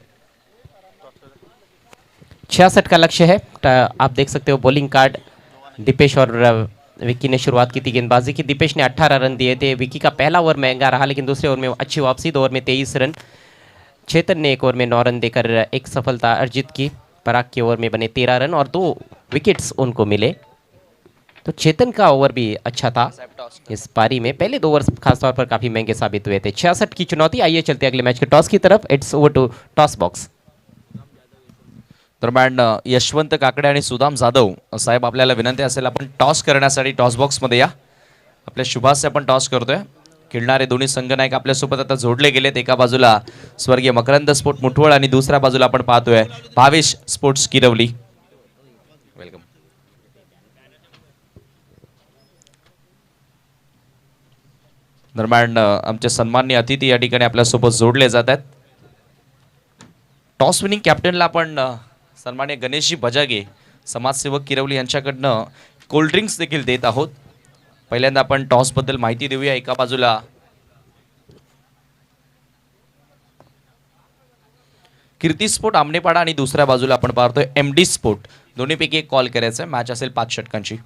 66 का लक्ष्य है। आप देख सकते हो बॉलिंग कार्ड। दीपेश और विक्की ने शुरुआत की थी गेंदबाजी की। दीपेश ने 18 रन दिए थे। विक्की का पहला ओवर महंगा रहा लेकिन दूसरे ओवर में अच्छी वापसी। 2 ओवर में 23 रन। चेतन ने 1 ओवर में 9 रन देकर एक सफलता अर्जित की। पराग के ओवर में बने 13 रन और 2 विकेट्स उनको मिले। तो चेतन का ओवर भी अच्छा था इस पारी में। पहले 2 ओवर खासतौर पर काफ़ी महंगे साबित हुए थे। 66 की चुनौती। आइए चलते अगले मैच के टॉस की तरफ। It's over to toss box. दरम्यान यशवंत काकडे आणि सुदाम जाधव साहेब, आपल्याला विनंती असेल आपण टॉस करण्यासाठी टॉस बॉक्समध्ये या. आपल्या शुभास आपण टॉस करतोय. खेळणारे दोन्ही संघनायक आपल्यासोबत आता जोडले गेलेत. एका बाजूला स्वर्गीय मकरंद स्पोर्ट मुठवळ आणि दुसऱ्या बाजूला आपण पाहतोय भावेश स्पोर्ट्स किरवली. वेलकम. दरम्यान आमचे सन्माननीय अतिथी या ठिकाणी आपल्यासोबत जोडले जात आहेत. टॉस विनिंग कॅप्टनला आपण सन्माननीय गणेशजी बजागे समाजसेवक किरवली यांच्याकडनं कोल्ड्रिंक्स देखील देत आहोत. पहिल्यांदा आपण टॉसबद्दल माहिती देऊया. एका बाजूला कीर्ती स्पोर्ट आमनेपाडा आणि दुसऱ्या बाजूला आपण पाहतोय MD स्पोर्ट. दोन्हीपैकी एक कॉल करायचा आहे. मॅच असेल 5 षटकांची.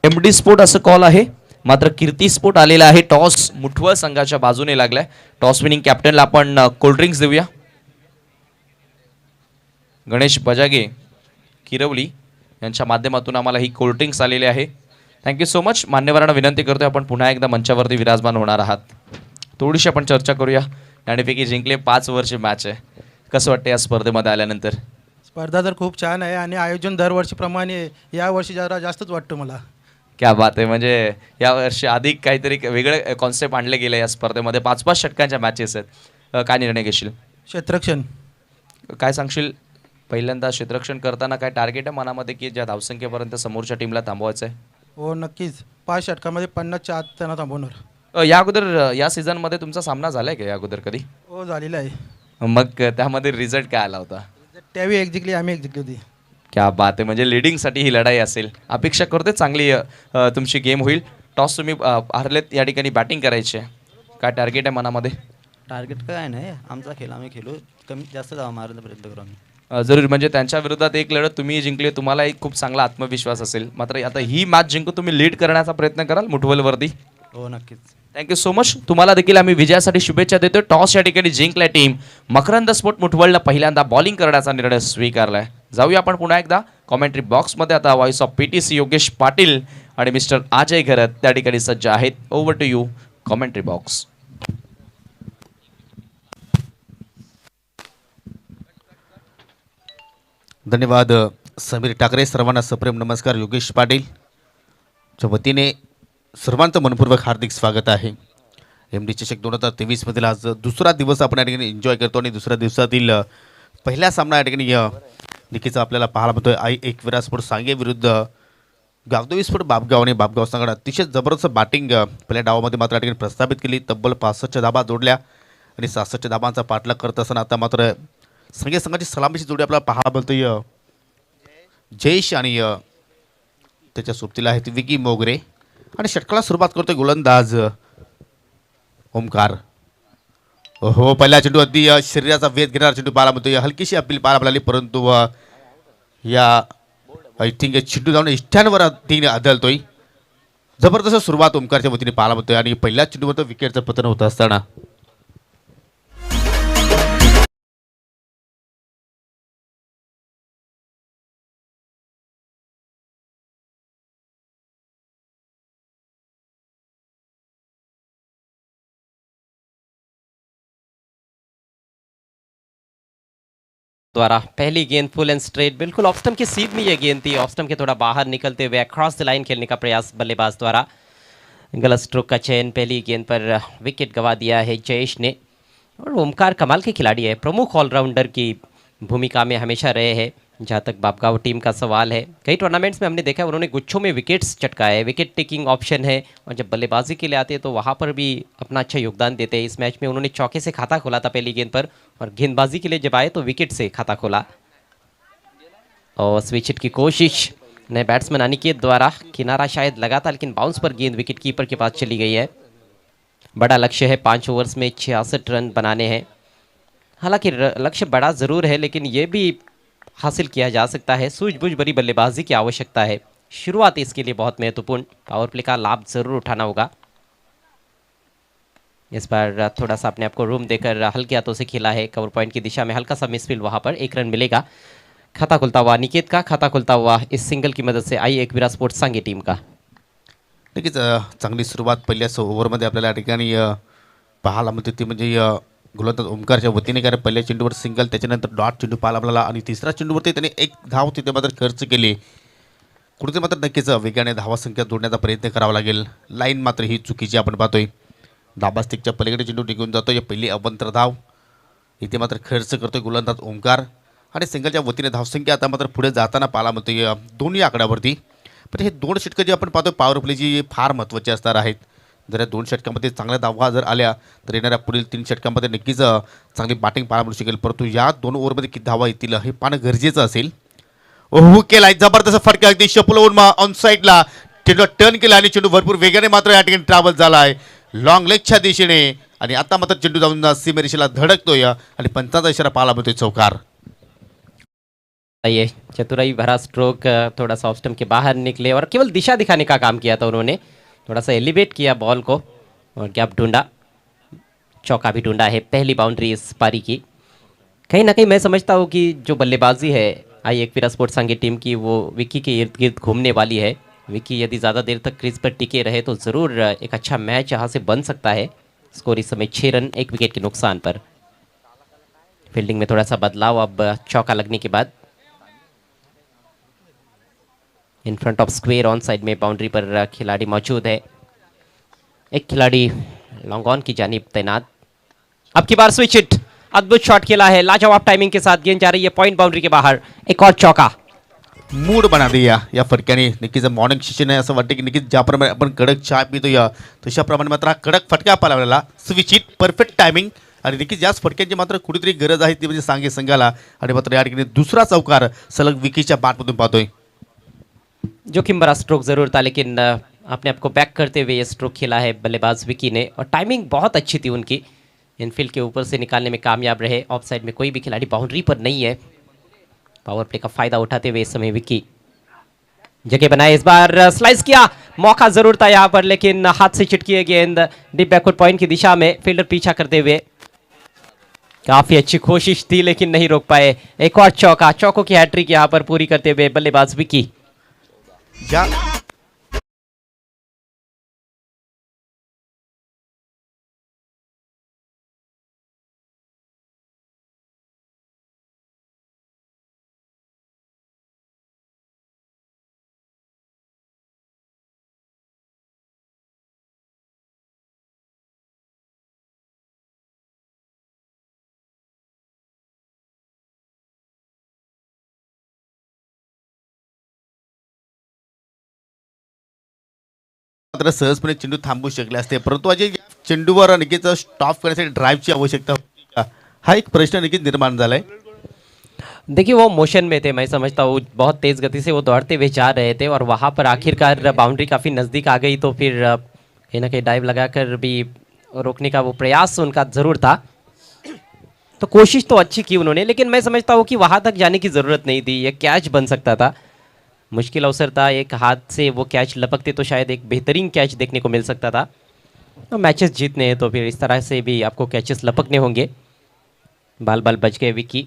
MD स्पोर्ट असं कॉल आहे. मात्र कीर्ती स्पोर्ट आलेला आहे. टॉस मुठवळ संघाच्या बाजूने लागलाय. टॉस विनिंग कॅप्टनला आपण कोल्ड्रिंक्स देऊया. गणेश बजागे किरवली यांच्या माध्यमातून आम्हाला ही कोल्ड्रिंक्स आलेली आहे. Thank you so much. मान्यवरांना विनंती करतोय आपण पुन्हा एकदा मंचावरती विराजमान होणार आहात. थोडीशी आपण चर्चा करूया. यापैकी जिंकले 5 वर्ष मॅच आहे. कसं वाटतं या स्पर्धेमध्ये आल्यानंतर? स्पर्धा तर खूप छान आहे आणि आयोजन दरवर्षीप्रमाणे यावर्षी जरा जास्तच वाटतं मला. क्या बात आहे. म्हणजे यावर्षी अधिक काहीतरी वेगळं कॉन्सेप्ट आणले गेले या स्पर्धेमध्ये. 5-5 षटकांच्या मॅचेस आहेत. काय निर्णय घेशील? क्षेत्ररक्षण. काय सांगशील? पहिल्यांदा क्षेत्ररक्षण करताना काय टार्गेट आहे मनामध्ये की ज्या धावसंख्येपर्यंत समोरच्या टीमला थांबवायचं आहे? हो नक्कीच. 5 षटकामध्ये 50च्या आत त्यांना थांबवणार. या अगोदर या सीझनमध्ये तुमचा सामना झालाय का या अगोदर कधी? हो झालेला आहे. मग त्यामध्ये रिझल्ट काय आला होता? त्यावेळी एक जिंकली, आम्ही एक जिंकली होती. क्या बात आहे. म्हणजे लीडिंगसाठी ही लढाई असेल. अपेक्षा करते चांगली तुमची गेम होईल. टॉस तुम्ही हारलेत, या ठिकाणी बॅटिंग करायची आहे. काय टार्गेट आहे मनामध्ये? टार्गेट काय नाही, आमचा खेळ आम्ही खेळू. कमी जास्त धावा मारण्याचा प्रयत्न करू आम्ही. जरूर. म्हणजे त्यांच्या विरोधात एक लढत तुम्ही जिंकली, तुम्हाला एक खूप चांगला आत्मविश्वास असेल. मात्र आता ही मॅच जिंकून तुम्ही लीड करण्याचा प्रयत्न कराल मुठवलवरती? हो नक्कीच. Thank you so much. तुम्हाला देखील आम्ही विजयासाठी शुभेच्छा देतो. टॉस या ठिकाणी जिंकल्या टीम मकरंद स्पोर्ट मुठवळला पहिल्यांदा बॉलिंग करण्याचा निर्णय स्वीकारलाय. जाऊया आपण पुन्हा एकदा कॉमेंट्री बॉक्समध्ये. आता voice of PTC Yogesh Patil आणि मिस्टर अजय घरत त्या ठिकाणी सज्ज आहेत. Over to you commentary box. धन्यवाद समीर ठाकरे. सर्वांना सप्रेम नमस्कार. योगेश पाटील च्या वतीने सर्वांचं मनपूर्वक हार्दिक स्वागत आहे. MD चषक 2023 मधील आज दुसरा दिवस आपण या ठिकाणी एन्जॉय करतो आणि दुसऱ्या दिवसातील पहिला सामना या ठिकाणी निकीचा आपल्याला पाहायला मिळतोय. एक विराट स्पोर्ट सांगे विरुद्ध गावदेवी स्पोर्ट बापगाव. आणि बापगाव संघाने अतिशय जबरदस्त बॅटिंग पहिल्या डावामध्ये मात्र या ठिकाणी प्रस्थापित केली. तब्बल 65 धाबा जोडल्या आणि 66 धाबांचा पाठलाग करत असताना आता मात्र संघ संघाची सलामीची जोडी आपल्याला पाहायला मिळतोय. जयेश आणि त्याच्या सोबतीला आहेत विकी मोगरे. आणि षटकाला सुरुवात करतोय गोलंदाज ओमकार. हो, पहिला चेंडू अगदी शरीराचा वेध घेणारा चेंडू पाहायला मिळतोय. हलकीशी अपील पाहायला मिळाली परंतु या आय थिंक चेंडू जाऊन इष्टांवर तीन आदळतोय. जबरदस्त सुरुवात ओमकारच्या वतीने पाहायला मिळतोय आणि पहिल्या चेंडूवर विकेटचं पतन होत असताना द्वारा पहली गेंद फुल एंड स्ट्रेट, बिल्कुल ऑफ स्टंप की सीध में यह गेंद थी। ऑफ स्टंप के थोड़ा बाहर निकलते हुए क्रॉस द लाइन खेलने का प्रयास बल्लेबाज द्वारा। गलत स्ट्रोक का चयन, पहली गेंद पर विकेट गंवा दिया है जयेश ने। और ओमकार कमाल के खिलाड़ी है, प्रमुख ऑलराउंडर की भूमिका में हमेशा रहे हैं। जहाँ तक बापगांव टीम का सवाल है, कई टूर्नामेंट्स में हमने देखा है उन्होंने गुच्छों में विकेट्स चटकाए है, विकेट टेकिंग ऑप्शन है। और जब बल्लेबाजी के लिए आते हैं तो वहाँ पर भी अपना अच्छा योगदान देते हैं। इस मैच में उन्होंने चौके से खाता खोला था पहली गेंद पर, और गेंदबाजी के लिए जब आए तो विकेट से खाता खोला। और स्विच हिट की कोशिश नए बैट्समैन अनिकेत द्वारा, किनारा शायद लगा था लेकिन बाउंस पर गेंद विकेट कीपर के पास चली गई है। बड़ा लक्ष्य है 5 ओवर्स में 66 रन बनाने हैं। हालांकि लक्ष्य बड़ा ज़रूर है लेकिन ये भी हासिल किया जा सकता है। सूझबूझ भरी बल्लेबाजी की आवश्यकता है, शुरुआत इसके लिए बहुत महत्वपूर्ण। पावर प्ले का लाभ ज़रूर उठाना होगा। इस बार थोड़ा सा अपने आप को रूम देकर हल्के हाथों से खेला है, कवर पॉइंट की दिशा में हल्का सा मिसफील्ड, वहाँ पर 1 रन मिलेगा। खाता खुलता हुआ निकेत का, खाता खुलता हुआ इस सिंगल की मदद से आई एकविरा स्पोर्ट्स सांगे टीम का। नक्कीच चांगली सुरुवात पहिल्याच ओव्हरमध्ये आपल्याला या ठिकाणी पाहायला मिळते ती म्हणजे गोलंदाज ओमकारच्या वतीने, कारण पहिल्या चेंडूवर सिंगल, त्याच्यानंतर डॉट चेंडू पाहायला आपल्याला, आणि तिसऱ्या चेंडूवरती त्याने 1 धाव तिथे मात्र खर्च केली। कुठे मात्र नक्कीच वेगाने धावासंख्या जोडण्याचा प्रयत्न करावा लागेल। लाईन मात्र ही चुकीची आपण पाहतोय। धाबास्टिकच्या पलीकडे चेंडू टिकून जातो, या पहिली अवंतर धाव इथे मात्र खर्च करतोय गोलंदाज ओमकार, आणि सिंगलच्या वतीने धावसंख्या आता मात्र पुढे जाताना पाहायला मिळते दोन्ही आकड्यावरती। पण हे 2 षटकं जे आपण पाहतो पॉवर प्लेची फार महत्त्वाची असणार आहेत। जर या 2 षटकांमध्ये चांगल्या धावा जर आल्या तर येणाऱ्या पुढील 3 षटकांमध्ये नक्कीच चांगली बॅटिंग पाहायला मिळू शकेल, परंतु या 2 ओव्हरमध्ये किती धावा येतील हे पाहणं गरजेचं असेल। ओह, केलाय जबरदस्त फटका, अगदी शपलवून ऑन साईडला चेंडू टर्न केला आणि चेंडू भरपूर वेगाने मात्र या ठिकाणी ट्रॅव्हल झाला आहे लॉंग लेगच्या दिशेने, आणि आता मात्र चेंडू जाऊन सीमेरेषेला धडकतोय आणि पंचांचा इशारा पाहायला मिळतोय चौकार। ये चतुराई भरा स्ट्रोक, थोड़ा सा ऑफ स्टंप के बाहर निकले और केवल दिशा दिखाने का काम किया था उन्होंने। थोड़ा सा एलिवेट किया बॉल को और गैप ढूंढा, चौका भी ढूंढा है। पहली बाउंड्री इस पारी की। कहीं ना कहीं मैं समझता हूँ कि जो बल्लेबाजी है आई एकविरा स्पोर्ट्स सांगे टीम की, वो विक्की के इर्द गिर्द घूमने वाली है। विक्की यदि ज़्यादा देर तक क्रीज पर टिके रहे तो ज़रूर एक अच्छा मैच यहाँ से बन सकता है। स्कोर इस समय 6 रन 1 विकेट के नुकसान पर। फील्डिंग में थोड़ा सा बदलाव अब चौका लगने के बाद। In front of square on side में बाउंड्री पर खिलाड़ी मौजूद है। एक खिलाड़ी लॉन्ग ऑन की जानिब तैनात। अब की बार स्विच हिट, अद्भुत शॉट खेला है, लाजवाब टाइमिंग के साथ गेंद जा रही है पॉइंट बाउंड्री के बाहर। एक और चौका, मूड बना दिया या फटक्याने। नक्कीच मॉर्निंग सेशन आहे असं वाटतं की नक्कीच ज्याप्रमाणे आपण कडक चहा पितो या तशाप्रमाणे मात्र हा कडक फटका पाहिला, स्विच हिट, परफेक्ट टायमिंग, आणि नक्कीच याच फटक्यांची मात्र कुठेतरी गरज आहे ती म्हणजे सांगे संघाला। आणि मात्र या ठिकाणी दुसरा चौकार सलग विकीच्या बॅटमधून पाहतोय। जोखिम भरा स्ट्रोक ज़रूर था लेकिन अपने आप को बैक करते हुए ये स्ट्रोक खेला है बल्लेबाज विकी ने, और टाइमिंग बहुत अच्छी थी उनकी। इनफील्ड के ऊपर से निकालने में कामयाब रहे। ऑफ साइड में कोई भी खिलाड़ी बाउंड्री पर नहीं है। पावर प्ले का फायदा उठाते हुए इस समय विकी जगह बनाए। इस बार स्लाइस किया, मौका जरूर था यहाँ पर लेकिन हाथ से चिटकी है गेंद डीप बैकवर्ड पॉइंट की दिशा में। फील्डर पीछा करते हुए, काफी अच्छी कोशिश थी लेकिन नहीं रोक पाए। एक और चौका, चौकों की हैट्रिक यहाँ पर पूरी करते हुए बल्लेबाज विकी। ज्या मात्र सहजपणे चेंडू थांबवू शकले असते, परंतु अजय चेंडूवर नक्कीच स्टॉप करण्यासाठी ड्राईव्हची आवश्यकता होती का, हा एक प्रश्न नक्कीच निर्माण झालाय। देखिए वो मोशन में थे, मैं समझता हूँ बहुत तेज़ गति से वो दौड़ते हुए जा रहे थे और वहाँ पर आखिरकार बाउंड्री काफ़ी नज़दीक आ गई तो फिर कहीं ना कहीं डाइव लगाकर भी रोकने का वो प्रयास उनका ज़रूर था। तो कोशिश तो अच्छी की उन्होंने, लेकिन मैं समझता हूँ कि वहाँ तक जाने की ज़रूरत नहीं थी। ये कैच बन सकता था, मुश्किल अवसर था, एक हाथ से वो कैच लपकते तो शायद एक बेहतरीन कैच देखने को मिल सकता था। तो मैचेस जीतने हैं तो फिर इस तरह से भी आपको कैचेस लपकने होंगे। बाल बाल बच गए विकी।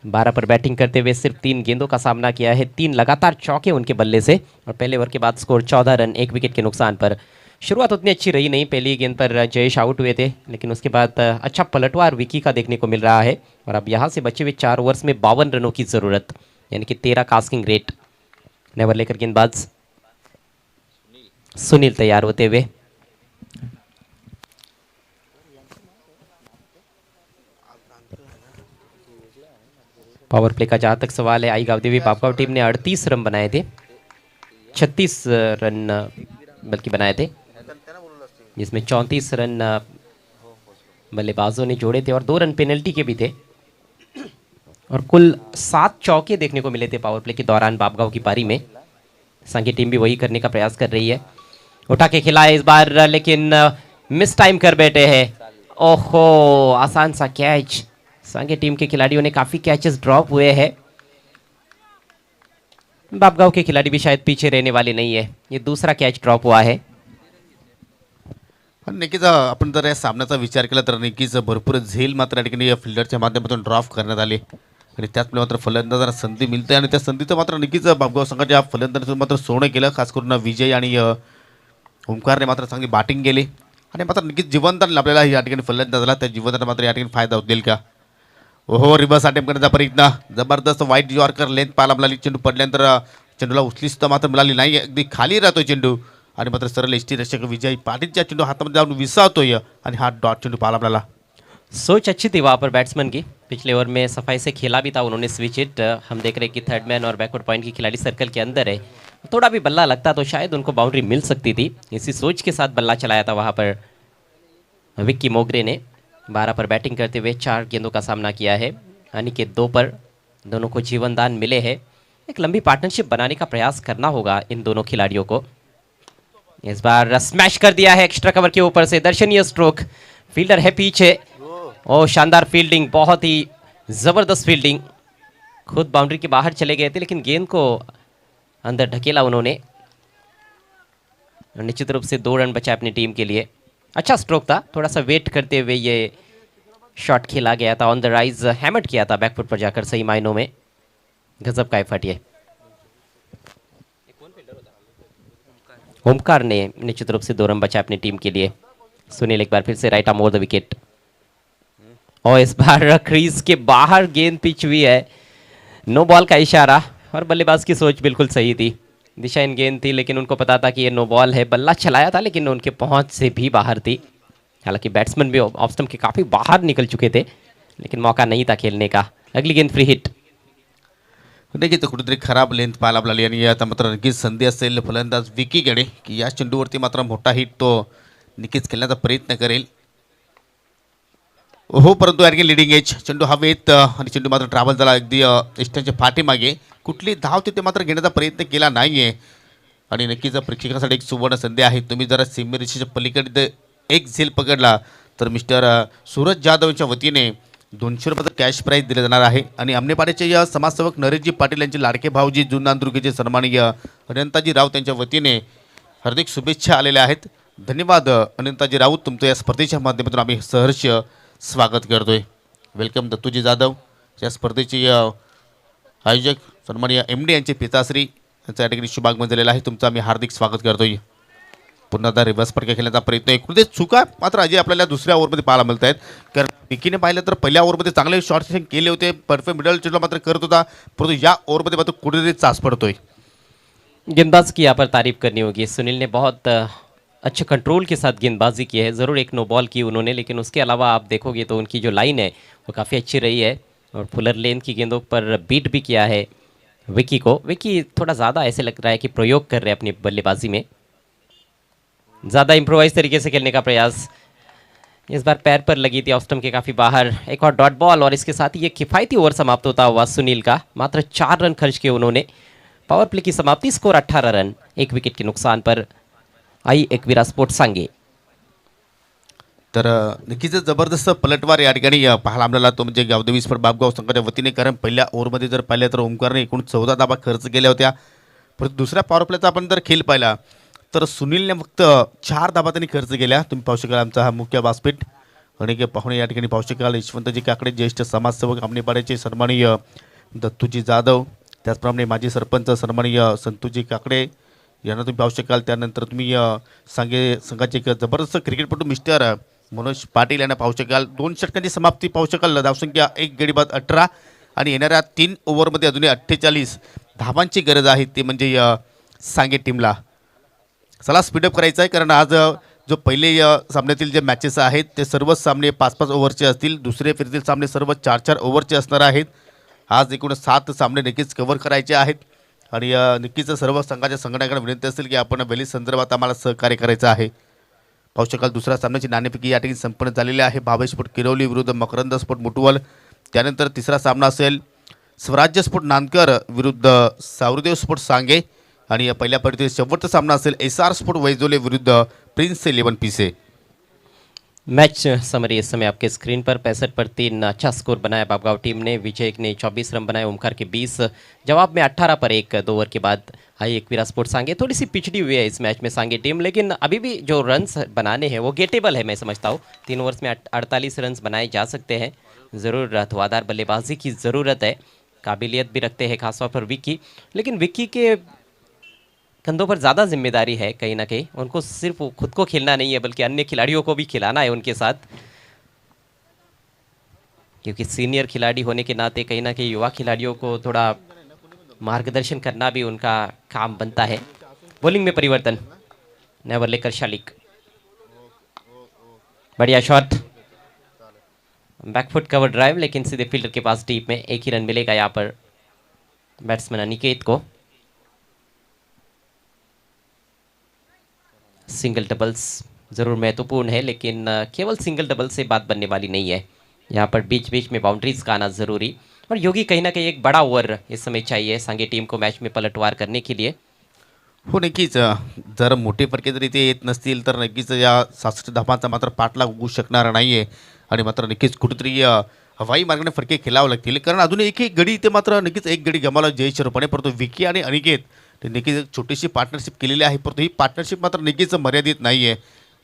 12 पर बैटिंग करते हुए सिर्फ 3 गेंदों का सामना किया है, 3 लगातार चौके उनके बल्ले से, और पहले ओवर के बाद स्कोर 14 रन 1 विकेट के नुकसान पर। शुरुआत उतनी अच्छी रही नहीं, पहली गेंद पर जयेश आउट हुए थे, लेकिन उसके बाद अच्छा पलटवार विकी का देखने को मिल रहा है। और अब यहाँ से बचे हुए 4 ओवर्स में 52 रनों की ज़रूरत, यानी कि 13 कास्किंग रेट। नेवर लेकर गेंदबाज सुनील तैयार होते हुए। पावर प्ले का जहाँ तक सवाल है, आई गावदेवी बापगांव टीम ने 38 रन बनाए थे, 36 रन बल्कि बनाए थे, जिसमें 34 रन बल्लेबाजों ने जोड़े थे और 2 रन पेनल्टी के भी थे। और कुल 7 चौके देखने को मिले थे पावर प्ले के दौरान बापगांव की पारी में। सांगी टीम भी वही करने का प्रयास कर रही है। उठा के खिलाए इस बार, लेकिन मिस टाइम कर बैठे हैं। ओहो, आसान सा कैच। सांगे टीम के खिलाड़ियों ने काफ़ी कैचेस ड्रॉप हुए हैं। बापगांव के खिलाड़ी भी शायद पीछे रहने वाले नहीं है। ये दूसरा कैच ड्रॉप हुआ है। नक्कीच आपण जर या सामन्याचा विचार केला तर नक्कीच भरपूर झेल मात्र या ठिकाणी या फिल्डरच्या माध्यमातून ड्रॉप करण्यात आले आणि त्याचमुळे मात्र फलंदाजांना संधी मिळते आणि त्या संधीचं मात्र नक्कीच बापगाव संघाच्या फलंदाजांचं मात्र सोनं केलं. खास करून विजय आणि ओमकारने मात्र चांगली बॅटिंग केली आणि मात्र नक्कीच जीवनदान लाभलेला या ठिकाणी फलंदाजाला. त्या जीवनदान मात्र या ठिकाणी फायदा होईल का? ओहो, रिव्हर्स अटेम्प्ट करण्याचा प्रयत्न, जबरदस्त वाईट यॉर्कर लेंथ पाहायला मिळाली. चेंडू पडल्यानंतर चेंडूला उचली सुद्धा मात्र मिळाली नाही, अगदी खाली राहतोय चेंडू आणि मात्र सरळ एसटी रक्षक विजय पाटीलच्या चेंडू हातामध्ये जाऊन विसावतोय आणि हा डॉट चेंडू पाहायला मिळाला. सोच अच्छी थी वहाँ पर बैट्समैन की, पिछले ओवर में सफाई से खेला भी था उन्होंने स्विच इट। हम देख रहे हैं कि थर्ड मैन और बैकवर्ड पॉइंट की खिलाड़ी सर्कल के अंदर है, थोड़ा भी बल्ला लगता तो शायद उनको बाउंड्री मिल सकती थी। इसी सोच के साथ बल्ला चलाया था वहाँ पर विक्की मोगरे ने। 12 पर बैटिंग करते हुए 4 गेंदों का सामना किया है। अनिकेत 2 पर, दोनों को जीवनदान मिले हैं। एक लंबी पार्टनरशिप बनाने का प्रयास करना होगा इन दोनों खिलाड़ियों को। इस बार स्मैश कर दिया है एक्स्ट्रा कवर के ऊपर से, दर्शनीय स्ट्रोक। फील्डर है पीछे, और शानदार फील्डिंग, बहुत ही ज़बरदस्त फील्डिंग। खुद बाउंड्री के बाहर चले गए थे, लेकिन गेंद को अंदर ढकेला उन्होंने। निश्चित रूप से 2 रन बचा अपनी टीम के लिए। अच्छा स्ट्रोक था, थोड़ा सा वेट करते हुए ये शॉट खेला गया था, ऑन द राइज हैमर्ड किया था बैकफुट पर जाकर, सही मायनों में गजब का एफर्ट ये। ओमकार ने निश्चित रूप से 2 रन बचा अपनी टीम के लिए। सुनील एक बार फिर से right arm over the wicket, और इस बार क्रीज के बाहर गेंद पिच हुई है। नो बॉल का इशारा, और बल्लेबाज की सोच बिल्कुल सही थी। दिशाहीन गेंद थी, लेकिन उनको पता था कि ये नो बॉल है। बल्ला चलाया था, लेकिन उनके पहुंच से भी बाहर थी। हालांकि बैट्समैन भी ऑफ स्टंप के काफ़ी बाहर निकल चुके थे, लेकिन मौका नहीं था खेलने का। अगली गेंद फ्री हिट। नक्कीच कुठेतरी खराब लेंथ पाहायला मिळाली आणि आता मात्र नक्कीच संधी असेल फलंदाज विकीकडे की या चेंडूवरती मात्र मोठा हिट तो नक्कीच खेळण्याचा प्रयत्न करेल. हो, परंतु या ठिकाणी लिडिंग एज चेंडू हवेत आणि चेंडू मात्र ट्रॅव्हल झाला अगदी इष्टांच्या पाठीमागे. कुठली धाव तिथे मात्र घेण्याचा प्रयत्न केला नाही आहे आणि नक्कीच प्रेक्षकांसाठी एक सुवर्ण संधी आहे. तुम्ही जरा सीमेरेषेच्या पलीकडे एक झेल पकडला तर मिस्टर सूरज जाधव यांच्या वतीने 200 रुपयाचं कॅश प्राईज दिले जाणार आहे. आणि आमनेपाड्याचे या समाजसेवक नरेशजी पाटील यांचे लाडके भाऊजी जुनांदुर्गेचे सन्माननीय अनंताजी राऊत यांच्या वतीने हार्दिक शुभेच्छा आलेल्या आहेत. धन्यवाद अनंताजी राऊत, तुमचं या स्पर्धेच्या माध्यमातून आम्ही सहर्ष स्वागत करतोय. वेलकम दत्तूजी जाधव. या स्पर्धेचे आयोजक सन्माननीय MD यांचे पिताश्री यांचा या ठिकाणी शुभागमन झालेला आहे. तुमचं आम्ही हार्दिक स्वागत करतोय. पुन्हा एकदा रिव्हर्स फटका खेळण्याचा प्रयत्न आहे. कुठे चुका मात्र अजय आपल्याला दुसऱ्या ओव्हरमध्ये पाहायला मिळत आहेत. कारण विकीने पाहिलं तर पहिल्या ओव्हरमध्ये चांगले शॉट सेशन केले होते, परफेक्ट मिडल चेंडूला मात्र करत होता, परंतु या ओव्हरमध्ये मात्र कुठेतरी चाच पडतोय. गेंदबाज की यहाँ पर तारीफ करनी होगी। सुनील ने बहुत अच्छे कंट्रोल के साथ गेंदबाजी की है। ज़रूर एक नो बॉल की उन्होंने, लेकिन उसके अलावा आप देखोगे तो उनकी जो लाइन है वो काफ़ी अच्छी रही है, और फुलर लेंथ की गेंदों पर बीट भी किया है विकी को। विकी थोड़ा ज़्यादा ऐसे लग रहा है कि प्रयोग कर रहे हैं अपनी बल्लेबाजी में, ज़्यादा इम्प्रोवाइज तरीके से खेलने का प्रयास। इस बार पैर पर लगी थी ऑफ स्टंप के काफ़ी बाहर। एक और डॉट बॉल, और इसके साथ ही ये किफ़ायती ओवर समाप्त होता हुआ सुनील का। मात्र 4 रन खर्च किए उन्होंने। पावर प्ले की समाप्ति, स्कोर 18 रन, 1 विकेट के नुकसान पर आई एकविरा स्पोर्ट्स सांगे. तर नक्कीच जबरदस्त पलटवार या ठिकाणी पाहायला मिळाला तो म्हणजे गावदेवी स्पर्ट बापगाव संघाच्या वतीने. कारण पहिल्या ओव्हरमध्ये जर पाहिलं तर ओमकारने एकूण 14 धावा खर्च केल्या होत्या, परंतु दुसऱ्या पॉवर प्लेचा आपण जर खेळ पाहिला तर सुनीलने फक्त 4 धावा त्यांनी खर्च केल्या. तुम्ही पाहू शकाल आमचा हा मुख्य व्यासपीठ अनेक पाहुणे या ठिकाणी पाहू शकाल. यशवंतजी काकडे ज्येष्ठ समाजसेवक आमनेपाड्याचे सन्माननीय दत्तूजी जाधव, त्याचप्रमाणे माजी सरपंच सन्माननीय संतूजी काकडे, यांना तुम्ही पाहू शकाल. त्यानंतर तुम्ही संघाचे एक जबरदस्त क्रिकेटपटू मिस्टर मनोज पाटील यांना पाहू शकाल. 2 षटकांची समाप्ती पाहू शकाल. धावसंख्या 1 गडी बाद 18 आणि येणाऱ्या 3 ओव्हरमध्ये अजूनही 48 धावांची गरज आहे. ते म्हणजे सांगे टीमला चला स्पीडअप करायचं आहे, कारण आज जो पहिले सामन्यातील जे मॅचेस आहेत ते सर्वच सामने 5-5 ओव्हरचे असतील. दुसरे फेरीतील सामने सर्व 4-4 ओव्हरचे असणार आहेत. आज एकूण 7 सामने नक्कीच कव्हर करायचे आहेत आणि नक्कीच सर्व संघाच्या संघटनांकडे विनंती असेल की आपण वेळी संदर्भात आम्हाला सहकार्य करायचं आहे. पाहू शकाल दुसऱ्या सामन्याची नाणेफेकी या ठिकाणी संपन्न झालेली आहे. भावे स्पोर्ट किरवली विरुद्ध मकरंद स्पोर्ट मुटवल. त्यानंतर तिसरा सामना असेल स्वराज्य स्पोर्ट नांदकर विरुद्ध सावरदेव स्पोर्ट सांगे आणि पहिल्या पडीतील शेवटचा सामना असेल SR स्पोर्ट वैजोले विरुद्ध प्रिंस 11 पीसे. मैच समरी इस समय आपके स्क्रीन पर 65 पर 3 अच्छा स्कोर बनाया बाबगांव टीम ने। विजय ने 24 रन बनाए, ओमकार के 20, जवाब में 18 पर 1 2 ओवर के बाद आई एकवीरा स्पोर्ट सांगे। थोड़ी सी पिछड़ी हुई है इस मैच में सांगे टीम, लेकिन अभी भी जो रन्स बनाने हैं वो गेटेबल है। मैं समझता हूँ 3 ओवर्स में 48 रन्स बनाए जा सकते हैं। ज़रूर धुआंधार बल्लेबाजी की ज़रूरत है, काबिलियत भी रखते हैं खासतौर पर विक्की, लेकिन विक्की के कंधों पर ज़्यादा जिम्मेदारी है कहीं ना कहीं। उनको सिर्फ खुद को खेलना नहीं है बल्कि अन्य खिलाड़ियों को भी खिलाना है उनके साथ, क्योंकि सीनियर खिलाड़ी होने के नाते कहीं ना कहीं युवा खिलाड़ियों को थोड़ा मार्गदर्शन करना भी उनका काम बनता है। बॉलिंग में परिवर्तन, नेवर लेकर शालिक, बढ़िया शॉट, बैकफुट कवर ड्राइव, लेकिन सीधे फील्डर के पास डीप में। एक ही रन मिलेगा यहाँ पर बैट्समैन अनिकेत को। सिंगल डबल्स ज़रूर महत्वपूर्ण है, लेकिन केवल सिंगल डबल से बात बनने वाली नहीं है। यहाँ पर बीच बीच में बाउंड्रीज का आना ज़रूरी, और योगी कहीं ना कहीं एक बड़ा ओवर इस समय चाहिए सांगे टीम को मैच में पलटवार करने के लिए। हो नक्कीच, जर मोठे फटके जर इथे येत नसतील तर नक्कीच या 66 धावांचा मात्र पाठलाग होऊ शकणार नाही आहे आणि मात्र नक्कीच कुठेतरी हवाई मार्गाने फटके खेळावे लागतील, कारण अजून एक गडी इथे मात्र नक्कीच एक गडी गमावला जयेश रूपाने, परंतु विकी आणि अनिकेत ते नक्कीच एक छोटीशी पार्टनरशिप केलेली आहे, परंतु ही पार्टनरशिप मात्र नक्कीच मर्यादित नाही आहे.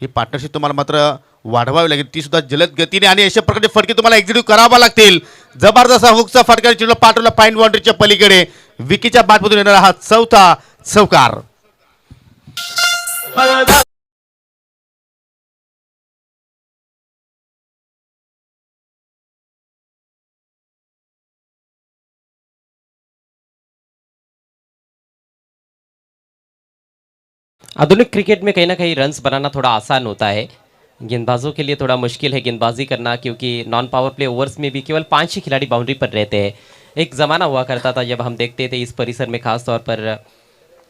ही पार्टनरशिप तुम्हाला मात्र वाढवावी लागेल, ती सुद्धा जलद गतीने, आणि अशा प्रकारचे फटके तुम्हाला एक्झिक्यूट करावा लागतील. जबरदस्त हुकचा फटका चिडला पाठवला फाईन बाउंड्रीच्या पलीकडे. विकीच्या बॅटमधून येणारा हा चौथा चौकार. आधुनिक क्रिकेट में कहीं ना कहीं रन्स बनाना थोड़ा आसान होता है, गेंदबाजों के लिए थोड़ा मुश्किल है गेंदबाजी करना, क्योंकि नॉन पावर प्ले ओवर्स में भी केवल 5 ही खिलाड़ी बाउंड्री पर रहते हैं। एक ज़माना हुआ करता था जब हम देखते थे इस परिसर में खास तौर पर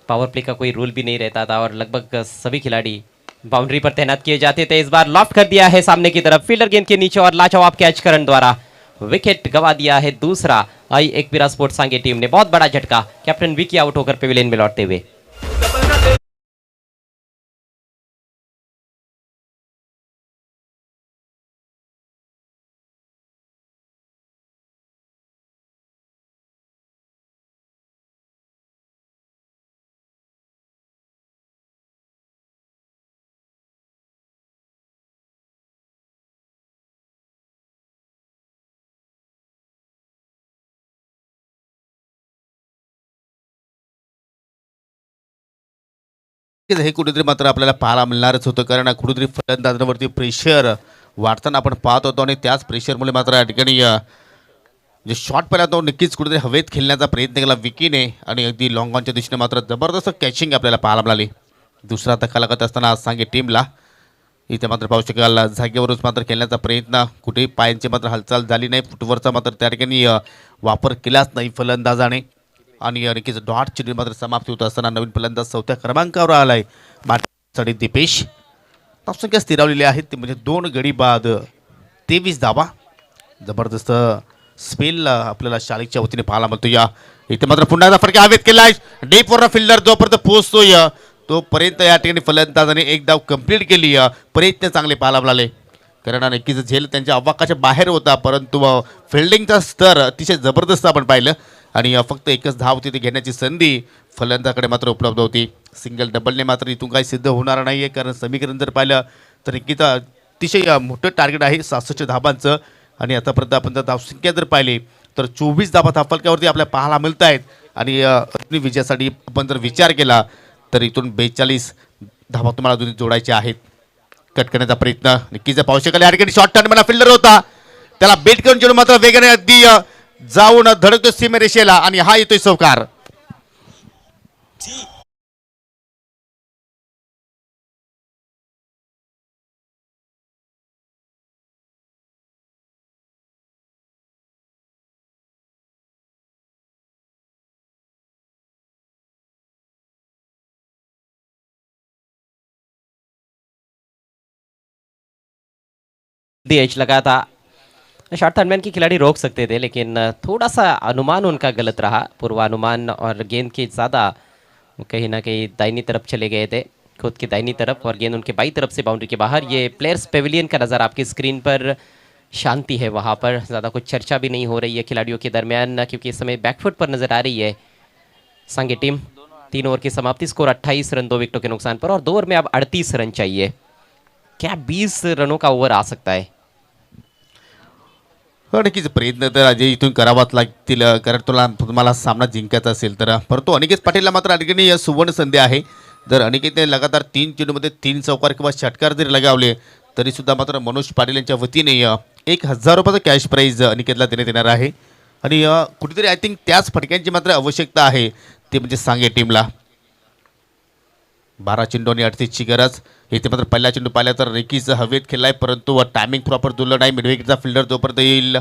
पावर प्ले का कोई रूल भी नहीं रहता था और लगभग सभी खिलाड़ी बाउंड्री पर तैनात किए जाते थे। इस बार लॉफ्ट कर दिया है सामने की तरफ, फील्डर गेंद के नीचे और लाजवाब कैच करण द्वारा विकेट गवा दिया है दूसरा। आई एकवीरा स्पोर्ट्स सांगे टीम ने, बहुत बड़ा झटका, कैप्टन विकी आउट होकर पेविलियन में लौटते हुए। हे कुठेतरी मात्र आपल्याला पाहायला मिळणारच होतं, कारण कुठेतरी फलंदाजांवरती प्रेशर वाढताना आपण पाहत होतो आणि त्याच प्रेशरमुळे मात्र या ठिकाणी जे शॉट पहिला तो नक्कीच कुठेतरी हवेत खेळण्याचा प्रयत्न केला विकीने आणि अगदी लॉंग ऑनच्या दिशेने मात्र जबरदस्त कॅचिंग आपल्याला पाहायला मिळाली. दुसरा धक्का लागत असताना सांगे टीमला इथे मात्र पाहू शकाल जागेवरच मात्र खेळण्याचा प्रयत्न, कुठेही पायांची मात्र हालचाल झाली नाही, फुटवरचा मात्र त्या ठिकाणी वापर केलाच नाही फलंदाजाने. आणि नक्कीच डॉट चिन्ह मात्र समाप्ती होत असताना नवीन फलंदाज 4थ्या क्रमांकावर आलाय माटी दीपेश. धावसंख्या स्थिरावलेली आहे ते म्हणजे 2 गडी बाद 23 धावा. जबरदस्त स्पेल आपल्याला शालिकच्या वतीने पाहायला मिळतो. या इथे मात्र पुन्हा एकदा फटका हवेत केलाय, डीपवर फिल्डर जोपर्यंत पोहोचतोय तोपर्यंत या ठिकाणी फलंदाजाने एक धाव कंप्लीट केली. प्रयत्न चांगले पाहायला मिळाले, कारण नक्कीच झेल त्यांच्या अवकाशाच्या बाहेर होता, परंतु फिल्डिंगचा स्तर अतिशय जबरदस्त आपण पाहिलं आणि फक्त एकच धाव तिथे घेण्याची संधी फलंदाजाकडे मात्र उपलब्ध होती. सिंगल डबलने मात्र इथून काही सिद्ध होणार नाही आहे, कारण समीकरण जर पाहिलं तर नक्कीच अतिशय मोठं टार्गेट आहे 66 धावांचं, आणि आतापर्यंत आपण जर धावसंख्या जर पाहिली तर 24 धावा धावफलकावरती आपल्याला पाहायला मिळत आहेत. आणि विजयासाठी आपण जर विचार केला तर इथून 42 धावा तुम्हाला अजून जोडायच्या आहेत. कट करण्याचा प्रयत्न नक्कीच पाहू शकाल. या ठिकाणी शॉर्ट टर्न मला फिल्डर होता, त्याला बेट करून चेंडू मात्र वेगाने अगदी जाऊन धडकतो सीमेरेषेला आणि हा येतोय चौकार. एज लगा था, शॉर्ट थर्डमैन की खिलाड़ी रोक सकते थे, लेकिन थोड़ा सा अनुमान उनका गलत रहा, पूर्वानुमान, और गेंद के ज़्यादा कहीं ना कहीं दाहिनी तरफ चले गए थे, खुद की दाहिनी तरफ, और गेंद उनके बाई तरफ से बाउंड्री के बाहर. ये प्लेयर्स पेविलियन का नज़र आपकी स्क्रीन पर, शांति है वहाँ पर, ज़्यादा कुछ चर्चा भी नहीं हो रही है खिलाड़ियों के दरमियान, क्योंकि इस समय बैकफुट पर नज़र आ रही है सांगे टीम. 3 ओवर की समाप्ति, स्कोर 28 रन 2 विकेटों के नुकसान पर, और 2 ओवर में अब 38 रन चाहिए. क्या 20 रनों का ओवर आ सकता है? नक्कीच प्रयत्न तर अजय इथून करावाच लागतील, कारण तुम्हाला सामना जिंकायचा असेल तर. परंतु अनिकेत पाटीलला मात्र या ठिकाणी सुवर्ण संधी आहे. जर अनिकेतने लगातार 3 चेंडूमध्ये 3 चौकार किंवा षटकार जरी लगावले तरी सुद्धा मात्र मनोज पाटील यांच्या वतीने 1000 रुपयाचं कॅश प्राईज अनिकेतला देण्यात येणार आहे. आणि कुठेतरी आय थिंक त्याच फटक्यांची मात्र आवश्यकता आहे, ते म्हणजे सांगे टीमला. 12 चेंडू आणि 38ची गरज. इथे मात्र पहिला चेंडू पाहिला तर रिकीज हवेत खेळलाय, परंतु टायमिंग प्रॉपर जुळलं नाही. मिडविकेटचा फिल्डर जोपर्यंत येईल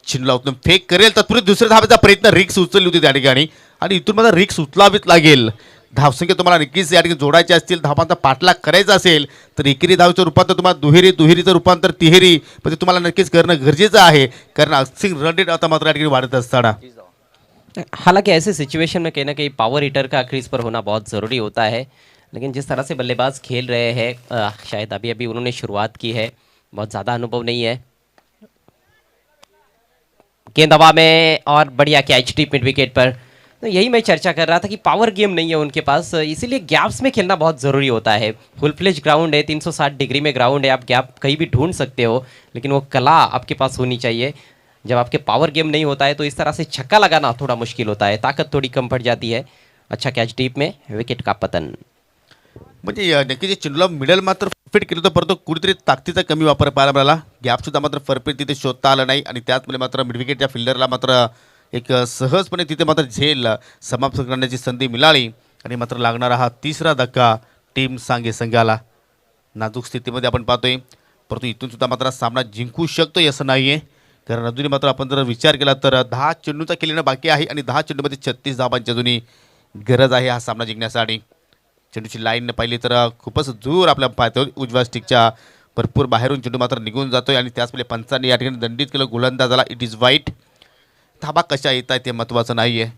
चेंडूला उचलून फेक करेल तत्पूर्वी दुसऱ्या धावेचा प्रयत्न, रिक्स उचलली होती त्या ठिकाणी, आणि इथून मात्र रिक्स उचलावीच लागेल. धावसंख्या तुम्हाला नक्कीच या ठिकाणी जोडायची असतील, धावांचा पाठलाग करायचा असेल तर एकेरी धावेचं रूपांतर तुम्हाला दुहेरीचं रूपांतर तिहेरी म्हणजे तुम्हाला नक्कीच करणं गरजेचं आहे, कारण अक्सिंग रन रेट आता मात्र या ठिकाणी वाढत असताना. हालांकि ऐसे सिचुएशन में कहीं ना कहीं पावर हिटर का क्रीज पर होना बहुत ज़रूरी होता है, लेकिन जिस तरह से बल्लेबाज खेल रहे हैं, शायद अभी अभी उन्होंने शुरुआत की है, बहुत ज़्यादा अनुभव नहीं है. गेंद हवा में और बढ़िया कैच डीप मिड विकेट पर. तो यही मैं चर्चा कर रहा था कि पावर गेम नहीं है उनके पास, इसीलिए गैप्स में खेलना बहुत ज़रूरी होता है. फुल फ्लेज ग्राउंड है, 360 डिग्री में ग्राउंड है, आप गैप कहीं भी ढूंढ सकते हो, लेकिन वो कला आपके पास होनी चाहिए. जब आपके पावर गेम नहीं होता है तो इस तरह से छक्का लगाना थोड़ा मुश्किल होता है, ताकत थोड़ी कम पड़ जाती है. अच्छा कैच डीप में, विकेट का पतन. म्हणजे नक्कीच चेंडूला मिडल मात्र फिट केलं होतं, परंतु कुठेतरी ताकदीचा कमी वापर पाहायला मिळाला. गॅपसुद्धा मात्र परफेक्ट तिथे शोधता आलं नाही, आणि त्याचमुळे मात्र मिडविकेटच्या फिल्डरला मात्र एक सहजपणे तिथे मात्र झेल समाप्त करण्याची संधी मिळाली, आणि मात्र लागणारा हा तिसरा धक्का टीम सांगे संघाला. नाजूक स्थितीमध्ये आपण पाहतोय, परंतु इथून सुद्धा मात्र सामना जिंकू शकतोय असं नाही आहे, कारण अजूनही मात्र आपण जर विचार केला तर 10 चेंडूचा केलेला बाकी आहे, आणि 10 चेंडूमध्ये 36 धावांची अजूनही गरज आहे हा सामना जिंकण्यासाठी. चेंडूची लाईन पाहिली तर खूपच दूर आपल्या पाहतो, उजव्या स्टिकच्या भरपूर बाहेरून चेंडू मात्र निघून जातोय, आणि त्याचवेळी पंचांनी या ठिकाणी दंडित केलं गोलंदाजाला. इट इज वाईट. धाबा कशा येत आहे ते महत्त्वाचं नाही आहे,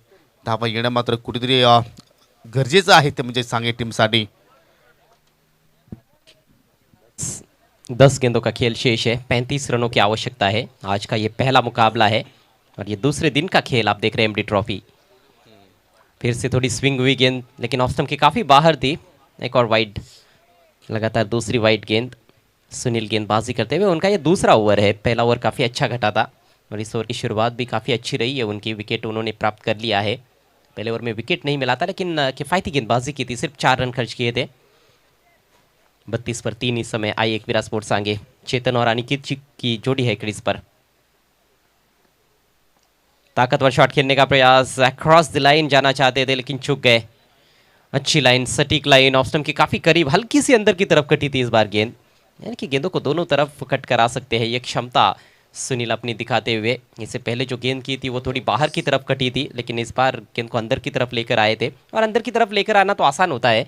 धाबा येणं मात्र कुठेतरी गरजेचं आहे, ते म्हणजे सांगे टीमसाठी. 10 गेंदों का खेल शेष है, 35 रनों की आवश्यकता है. आज का ये पहला मुकाबला है और ये दूसरे दिन का खेल आप देख रहे हैं एमडी ट्रॉफी. फिर से थोड़ी स्विंग हुई गेंद, लेकिन ऑफ स्टंप के काफ़ी बाहर थी. एक और वाइड, लगातार दूसरी वाइड गेंद. सुनील गेंदबाजी करते हुए, उनका ये दूसरा ओवर है. पहला ओवर काफ़ी अच्छा घटा था और इस ओवर की शुरुआत भी काफ़ी अच्छी रही है उनकी. विकेट उन्होंने प्राप्त कर लिया है. पहले ओवर में विकेट नहीं मिला था, लेकिन किफ़ायती गेंदबाजी की थी, सिर्फ 4 रन खर्च किए थे. 32 पर 3 इस समय आई एक विराट स्पोर्ट्स आगे. चेतन और अनिकेत की जोड़ी है क्रीज पर. ताकतवर शॉट खेलने का प्रयास, अक्रॉस द लाइन जाना चाहते थे लेकिन चूक गए. अच्छी लाइन, सटीक लाइन, ऑफ स्टंप के काफ़ी करीब, हल्की सी अंदर की तरफ कटी थी इस बार गेंद. यानी कि गेंदों को दोनों तरफ कट करा सकते हैं, ये क्षमता सुनील अपनी दिखाते हुए. इससे पहले जो गेंद की थी वो थोड़ी बाहर की तरफ कटी थी, लेकिन इस बार गेंद को अंदर की तरफ लेकर आए थे. और अंदर की तरफ लेकर आना तो आसान होता है,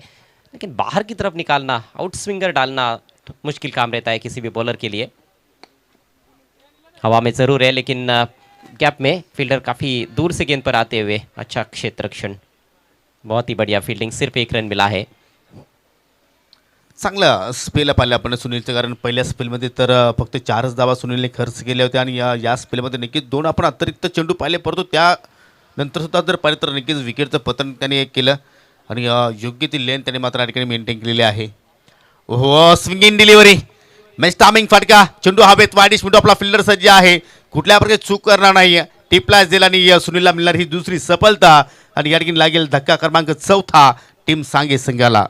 लेकिन बाहर की तरफ निकालना, आउट स्विंगर डालना तो मुश्किल काम रहता है किसी भी बॉलर के लिए. हवा में ज़रूर है, लेकिन गैप में फील्डर काफ़ी दूर से गेंद पर आते हुए. अच्छा क्षेत्र रक्षण, बहुत ही बढ़िया फील्डिंग. सिर्फ 1 रन मिला है. चांगलं स्पेल पाहिलं आपण सुनीलचं, कारण पहिल्या स्पेलमध्ये तर फक्त 4च धावा सुनीलने खर्च केल्या होत्या, आणि या स्पेलमध्ये नक्कीच 2 आपण अतिरिक्त चेंडू पाहिले, परंतु त्यानंतर सुद्धा जर पाहिलं तर नक्कीच विकेटचं पतन त्याने केलं, आणि योग्य ती लेन त्याने मात्र या ठिकाणी मेंटेन केलेली आहे. हो, स्विंगिंग डिलिव्हरी, मॅच टायमिंग फटका, चेंडू हवेत, वाईडिश मिडू आपला फिल्डर सज्ज आहे, कुठल्या प्रकारे चूक करणार नाही. टिपला जाईल आणि सुनीलला मिळणार ही दुसरी सफलता, आणि या ठिकाणी लागेल धक्का क्रमांक 4. टीम सांगे संघाला.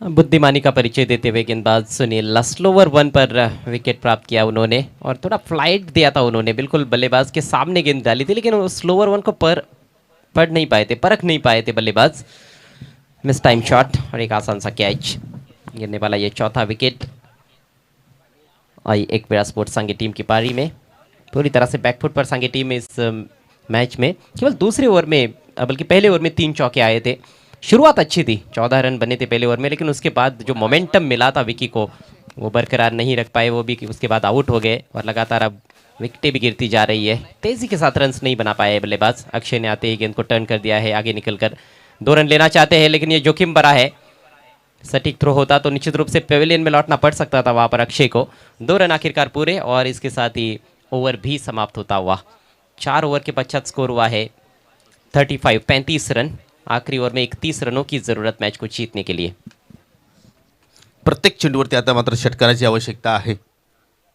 बुद्धिमानी का परिचय देते हुए गेंदबाज सुनील स्लोवर वन पर विकेट प्राप्त किया उन्होंने और थोड़ा फ्लाइट दिया था उन्होंने, बिल्कुल बल्लेबाज के सामने गेंद डाली थी लेकिन वो स्लोवर वन को पढ़ नहीं पाए थे, परख नहीं पाए थे बल्लेबाज. मिस टाइम शॉट और एक आसान सा कैच. गिरने वाला ये चौथा विकेट. आई एक बेड़ा स्पोर्ट्स सांगे टीम की पारी में. पूरी तरह से बैकफुट पर सांगे टीम इस मैच में केवल दूसरे ओवर में बल्कि पहले ओवर में 3 चौके आए थे. शुरुआत अच्छी थी, 14 रन बने थे पहले ओवर में, लेकिन उसके बाद जो मोमेंटम मिला था विकी को वो बरकरार नहीं रख पाए. वो भी उसके बाद आउट हो गए और लगातार अब विकेटें भी गिरती जा रही है. तेजी के साथ रन्स नहीं बना पाए बल्लेबाज. अक्षय ने आते ही गेंद को टर्न कर दिया है, आगे निकलकर 2 रन लेना चाहते हैं लेकिन ये जोखिम भरा है. सटीक थ्रो होता तो निश्चित रूप से पेविलियन में लौटना पड़ सकता था वहाँ पर अक्षय को. 2 रन आखिरकार पूरे और इसके साथ ही ओवर भी समाप्त होता हुआ. 4 ओवर के पश्चात स्कोर हुआ है 35 रन. आखिरी ओवर में 31 रनों की जरूरत मैच को जीतने के लिए. प्रत्येक चेंडूवरती आता मात्र षटकाराची आवश्यकता आहे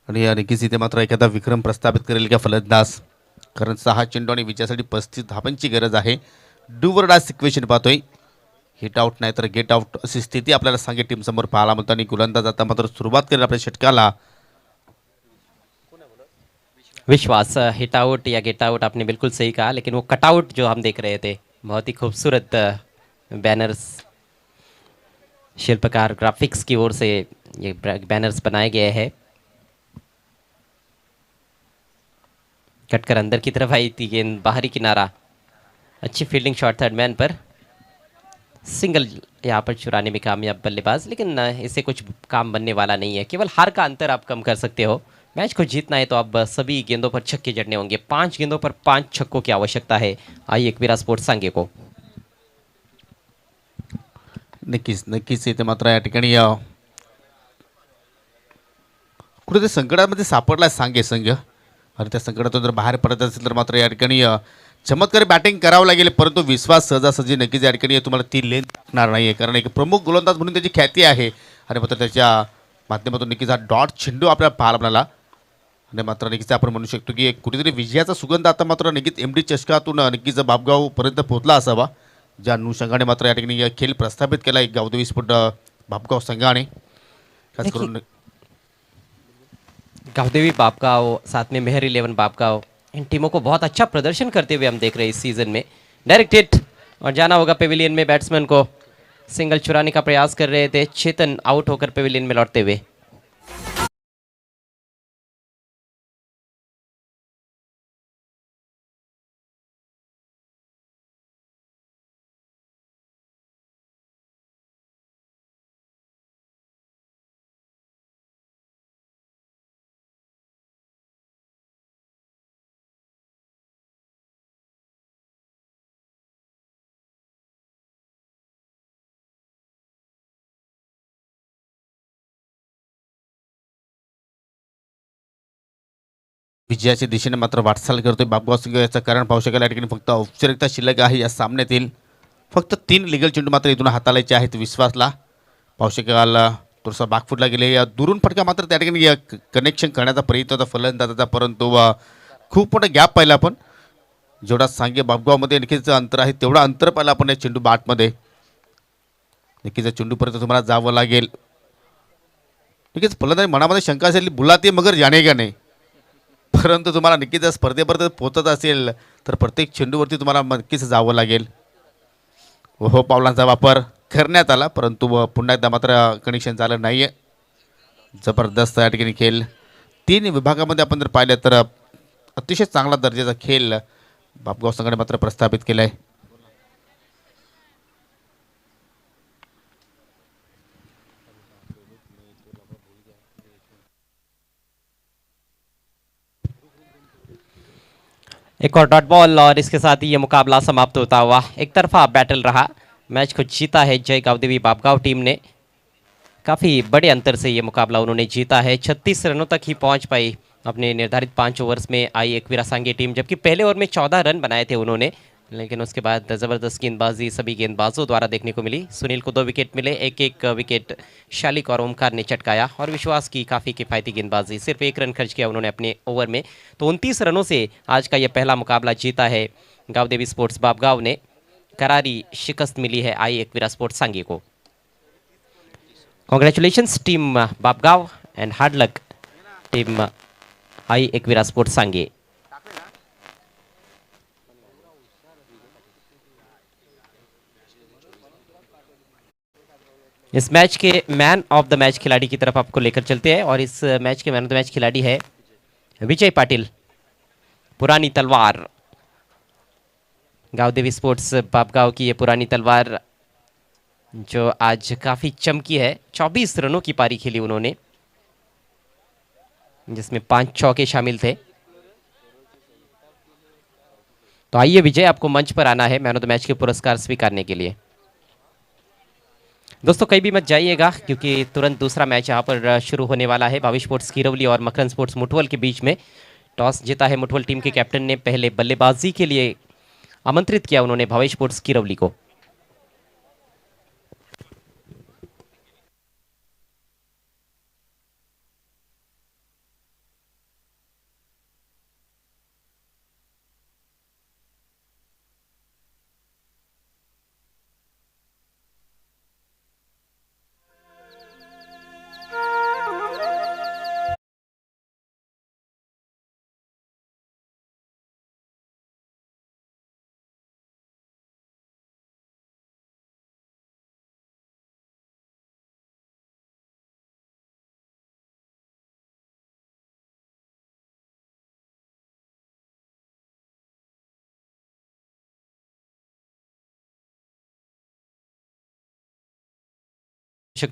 आणि नक्कीच इथे मात्र एखादा विक्रम प्रस्थापित करेल का फलंदाज, कारण 6 चेंडू आणि विजयासाठी 35 धावांची गरज आहे. डू ऑर डाय सिच्युएशन पाहतोय. हिट आउट नाही तर गेट आउट अशी स्थिती आपल्याला सांगे टीम समोर पाहायला मिळते आणि गोलंदाज आता मात्र सुरुवात करेल आपल्या षटकाला. विश्वास हिट आउट या गेट आउट आपने बिल्कुल सही कहा, लेकिन वो कट आउट जो हम देख रहे थे बहुत ही खूबसूरत बैनर्स, शिल्पकार ग्राफिक्स की ओर से ये बैनर्स बनाए गए हैं. कटकर अंदर की तरफ आई थी गेंद, बाहरी किनारा. अच्छी फील्डिंग शॉट थर्ड मैन पर. सिंगल यहाँ पर चुराने में कामयाब बल्लेबाज, लेकिन इससे कुछ काम बनने वाला नहीं है. केवल हार का अंतर आप कम कर सकते हो. मैच को जीतना है तो अब सभी गेंदों पर छक्के जड़ने होंगे. 5 गेंदों पर 5 छक्कों की आवश्यकता है आई एकवीरा स्पोर्ट्स सांगे को. नक्कीच इथे मात्र या ठिकाणी कुठेतरी संकटामध्ये सापडला सांगे संघ आणि त्या संकटातून जर बाहेर पडत असेल तर मात्र या ठिकाणी चमत्कारी बॅटिंग करावं लागेल, परंतु विश्वास सहजासहजी नक्कीच या ठिकाणी तुम्हाला ती लेन लागणार नाही आहे, कारण एक प्रमुख गोलंदाज म्हणून त्याची ख्याती आहे आणि मात्र त्याच्या माध्यमातून नक्कीच हा डॉट चेंडू आपल्याला पाहायला मिळाला. आणि मात्र नक्कीच आपण म्हणू शकतो की एक कुठेतरी विजयाचा सुगंध आता मात्र नक्कीच MD चषकातून नक्कीच बापगावपर्यंत पोहोचला असावा, ज्या अनुषंगाने मात्र या ठिकाणी खेळ प्रस्थापित केला एक गावदेवी स्फोट बापगाव संघाने. खास करून गावदेवी बापगांव साथ में मेहर 11 बापगांव, इन टीमों को बहुत अच्छा प्रदर्शन करते हुए हम देख रहे हैं इस सीजन में. डायरेक्ट हिट और जाना होगा पेविलियन में. बैट्समैन को सिंगल चुराने का प्रयास कर रहे थे, चेतन आउट होकर पेविलियन में लौटते हुए. विजयाच्या दिशेने मात्र वाटचाल करतोय बापगाव संघ. याचं कारण पाहू शकाल या ठिकाणी फक्त औपचारिकता शिल्लक आहे या सामन्यातील. फक्त 3 लिगल चेंडू मात्र इथून हाताळायचे आहेत विश्वासला. पाहू शकाल थोडासा बागफुटला गेले, या दुरून फटका मात्र त्या ठिकाणी कनेक्शन करण्याचा प्रयत्न होता फलंदाजाचा, परंतु खूप मोठा गॅप पाहिला आपण. जेवढा सांगे बापगावमध्ये नक्कीच अंतर आहे तेवढा अंतर पाहिलं आपण या चेंडू बॅटमध्ये. नक्कीच या चेंडूपर्यंत तुम्हाला जावं लागेल. नक्कीच फलंदाज मनामध्ये शंका असेल बुलाते मगर जाणे का नाही, परंतु तुम्हाला नक्कीच जर स्पर्धेपर्यंत पोहोचत असेल तर प्रत्येक चेंडूवरती तुम्हाला नक्कीच जावं लागेल. हो पावलांचा वापर करण्यात आला, परंतु पुन्हा एकदा मात्र कनेक्शन झालं नाही आहे. जबरदस्त या ठिकाणी खेळ 3 विभागामध्ये आपण जर पाहिलं तर अतिशय चांगला दर्जाचा खेळ बापगाव संघाने मात्र प्रस्थापित केला आहे. एक और डॉट बॉल और इसके साथ ही ये मुकाबला समाप्त होता हुआ. एक तरफा बैटल रहा. मैच को जीता है जय गावदेवी बापगांव टीम ने. काफ़ी बड़े अंतर से ये मुकाबला उन्होंने जीता है. 36 रनों तक ही पहुंच पाई अपने निर्धारित 5 ओवर्स में आई एकवीरा सांगे टीम, जबकि पहले ओवर में 14 रन बनाए थे उन्होंने. लेकिन उसके बाद ज़बरदस्त गेंदबाजी सभी गेंदबाजों द्वारा देखने को मिली। सुनील को 2 विकेट मिले, एक एक विकेट शालिक और ओमकार ने चटकाया और विश्वास की काफ़ी किफ़ायती गेंदबाजी, सिर्फ 1 रन खर्च किया उन्होंने अपने ओवर में। तो 29 रनों से आज का यह पहला मुकाबला जीता है गांव देवी स्पोर्ट्स बापगांव ने। करारी शिकस्त मिली है आई एकवीरा स्पोर्ट्स सांगे को। Congratulations team Bapgaon and hard luck team Aai Ekvira sports Sange. इस मैच के मैन ऑफ द मैच खिलाड़ी की तरफ आपको लेकर चलते हैं और इस मैच के मैन ऑफ द मैच खिलाड़ी है विजय पाटिल, पुरानी तलवार। गांव देवी स्पोर्ट्स बापगांव की ये पुरानी तलवार जो आज काफ़ी चमकी है। 24 रनों की पारी खेली उन्होंने, जिसमें 5 चौके शामिल थे। तो आइए विजय, आपको मंच पर आना है मैन ऑफ द मैच के पुरस्कार स्वीकारने के लिए। दोस्तों कहीं भी मत जाइएगा क्योंकि तुरंत दूसरा मैच यहाँ पर शुरू होने वाला है। भावी स्पोर्ट्स किरवली और मकरन स्पोर्ट्स मुठवल के बीच में। टॉस जीता है मुठवल टीम के कैप्टन ने, पहले बल्लेबाजी के लिए आमंत्रित किया उन्होंने भावी स्पोर्ट्स किरवली को।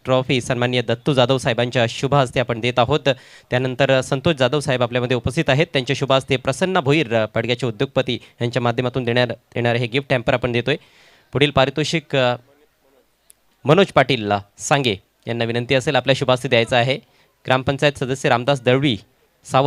ट्रॉफी सन्माननीय दत्तू जाधव साहेबांच्या शुभ हस्ते आपण देत आहोत। त्यानंतर संतोष जाधव साहेब आपल्यामध्ये उपस्थित आहेत, त्यांच्या शुभ हस्ते प्रसन्न भोईर पडग्याचे उद्योगपती यांच्या माध्यमातून देण्यात येणारे हे गिफ्ट हॅम्पर आपण देतोय। पुढील पारितोषिक मनोज पाटील सांगे यांना विनंती असेल आपल्या शुभ हस्ते द्यायचं आहे। ग्रामपंचायत सदस्य रामदास दळवी सावत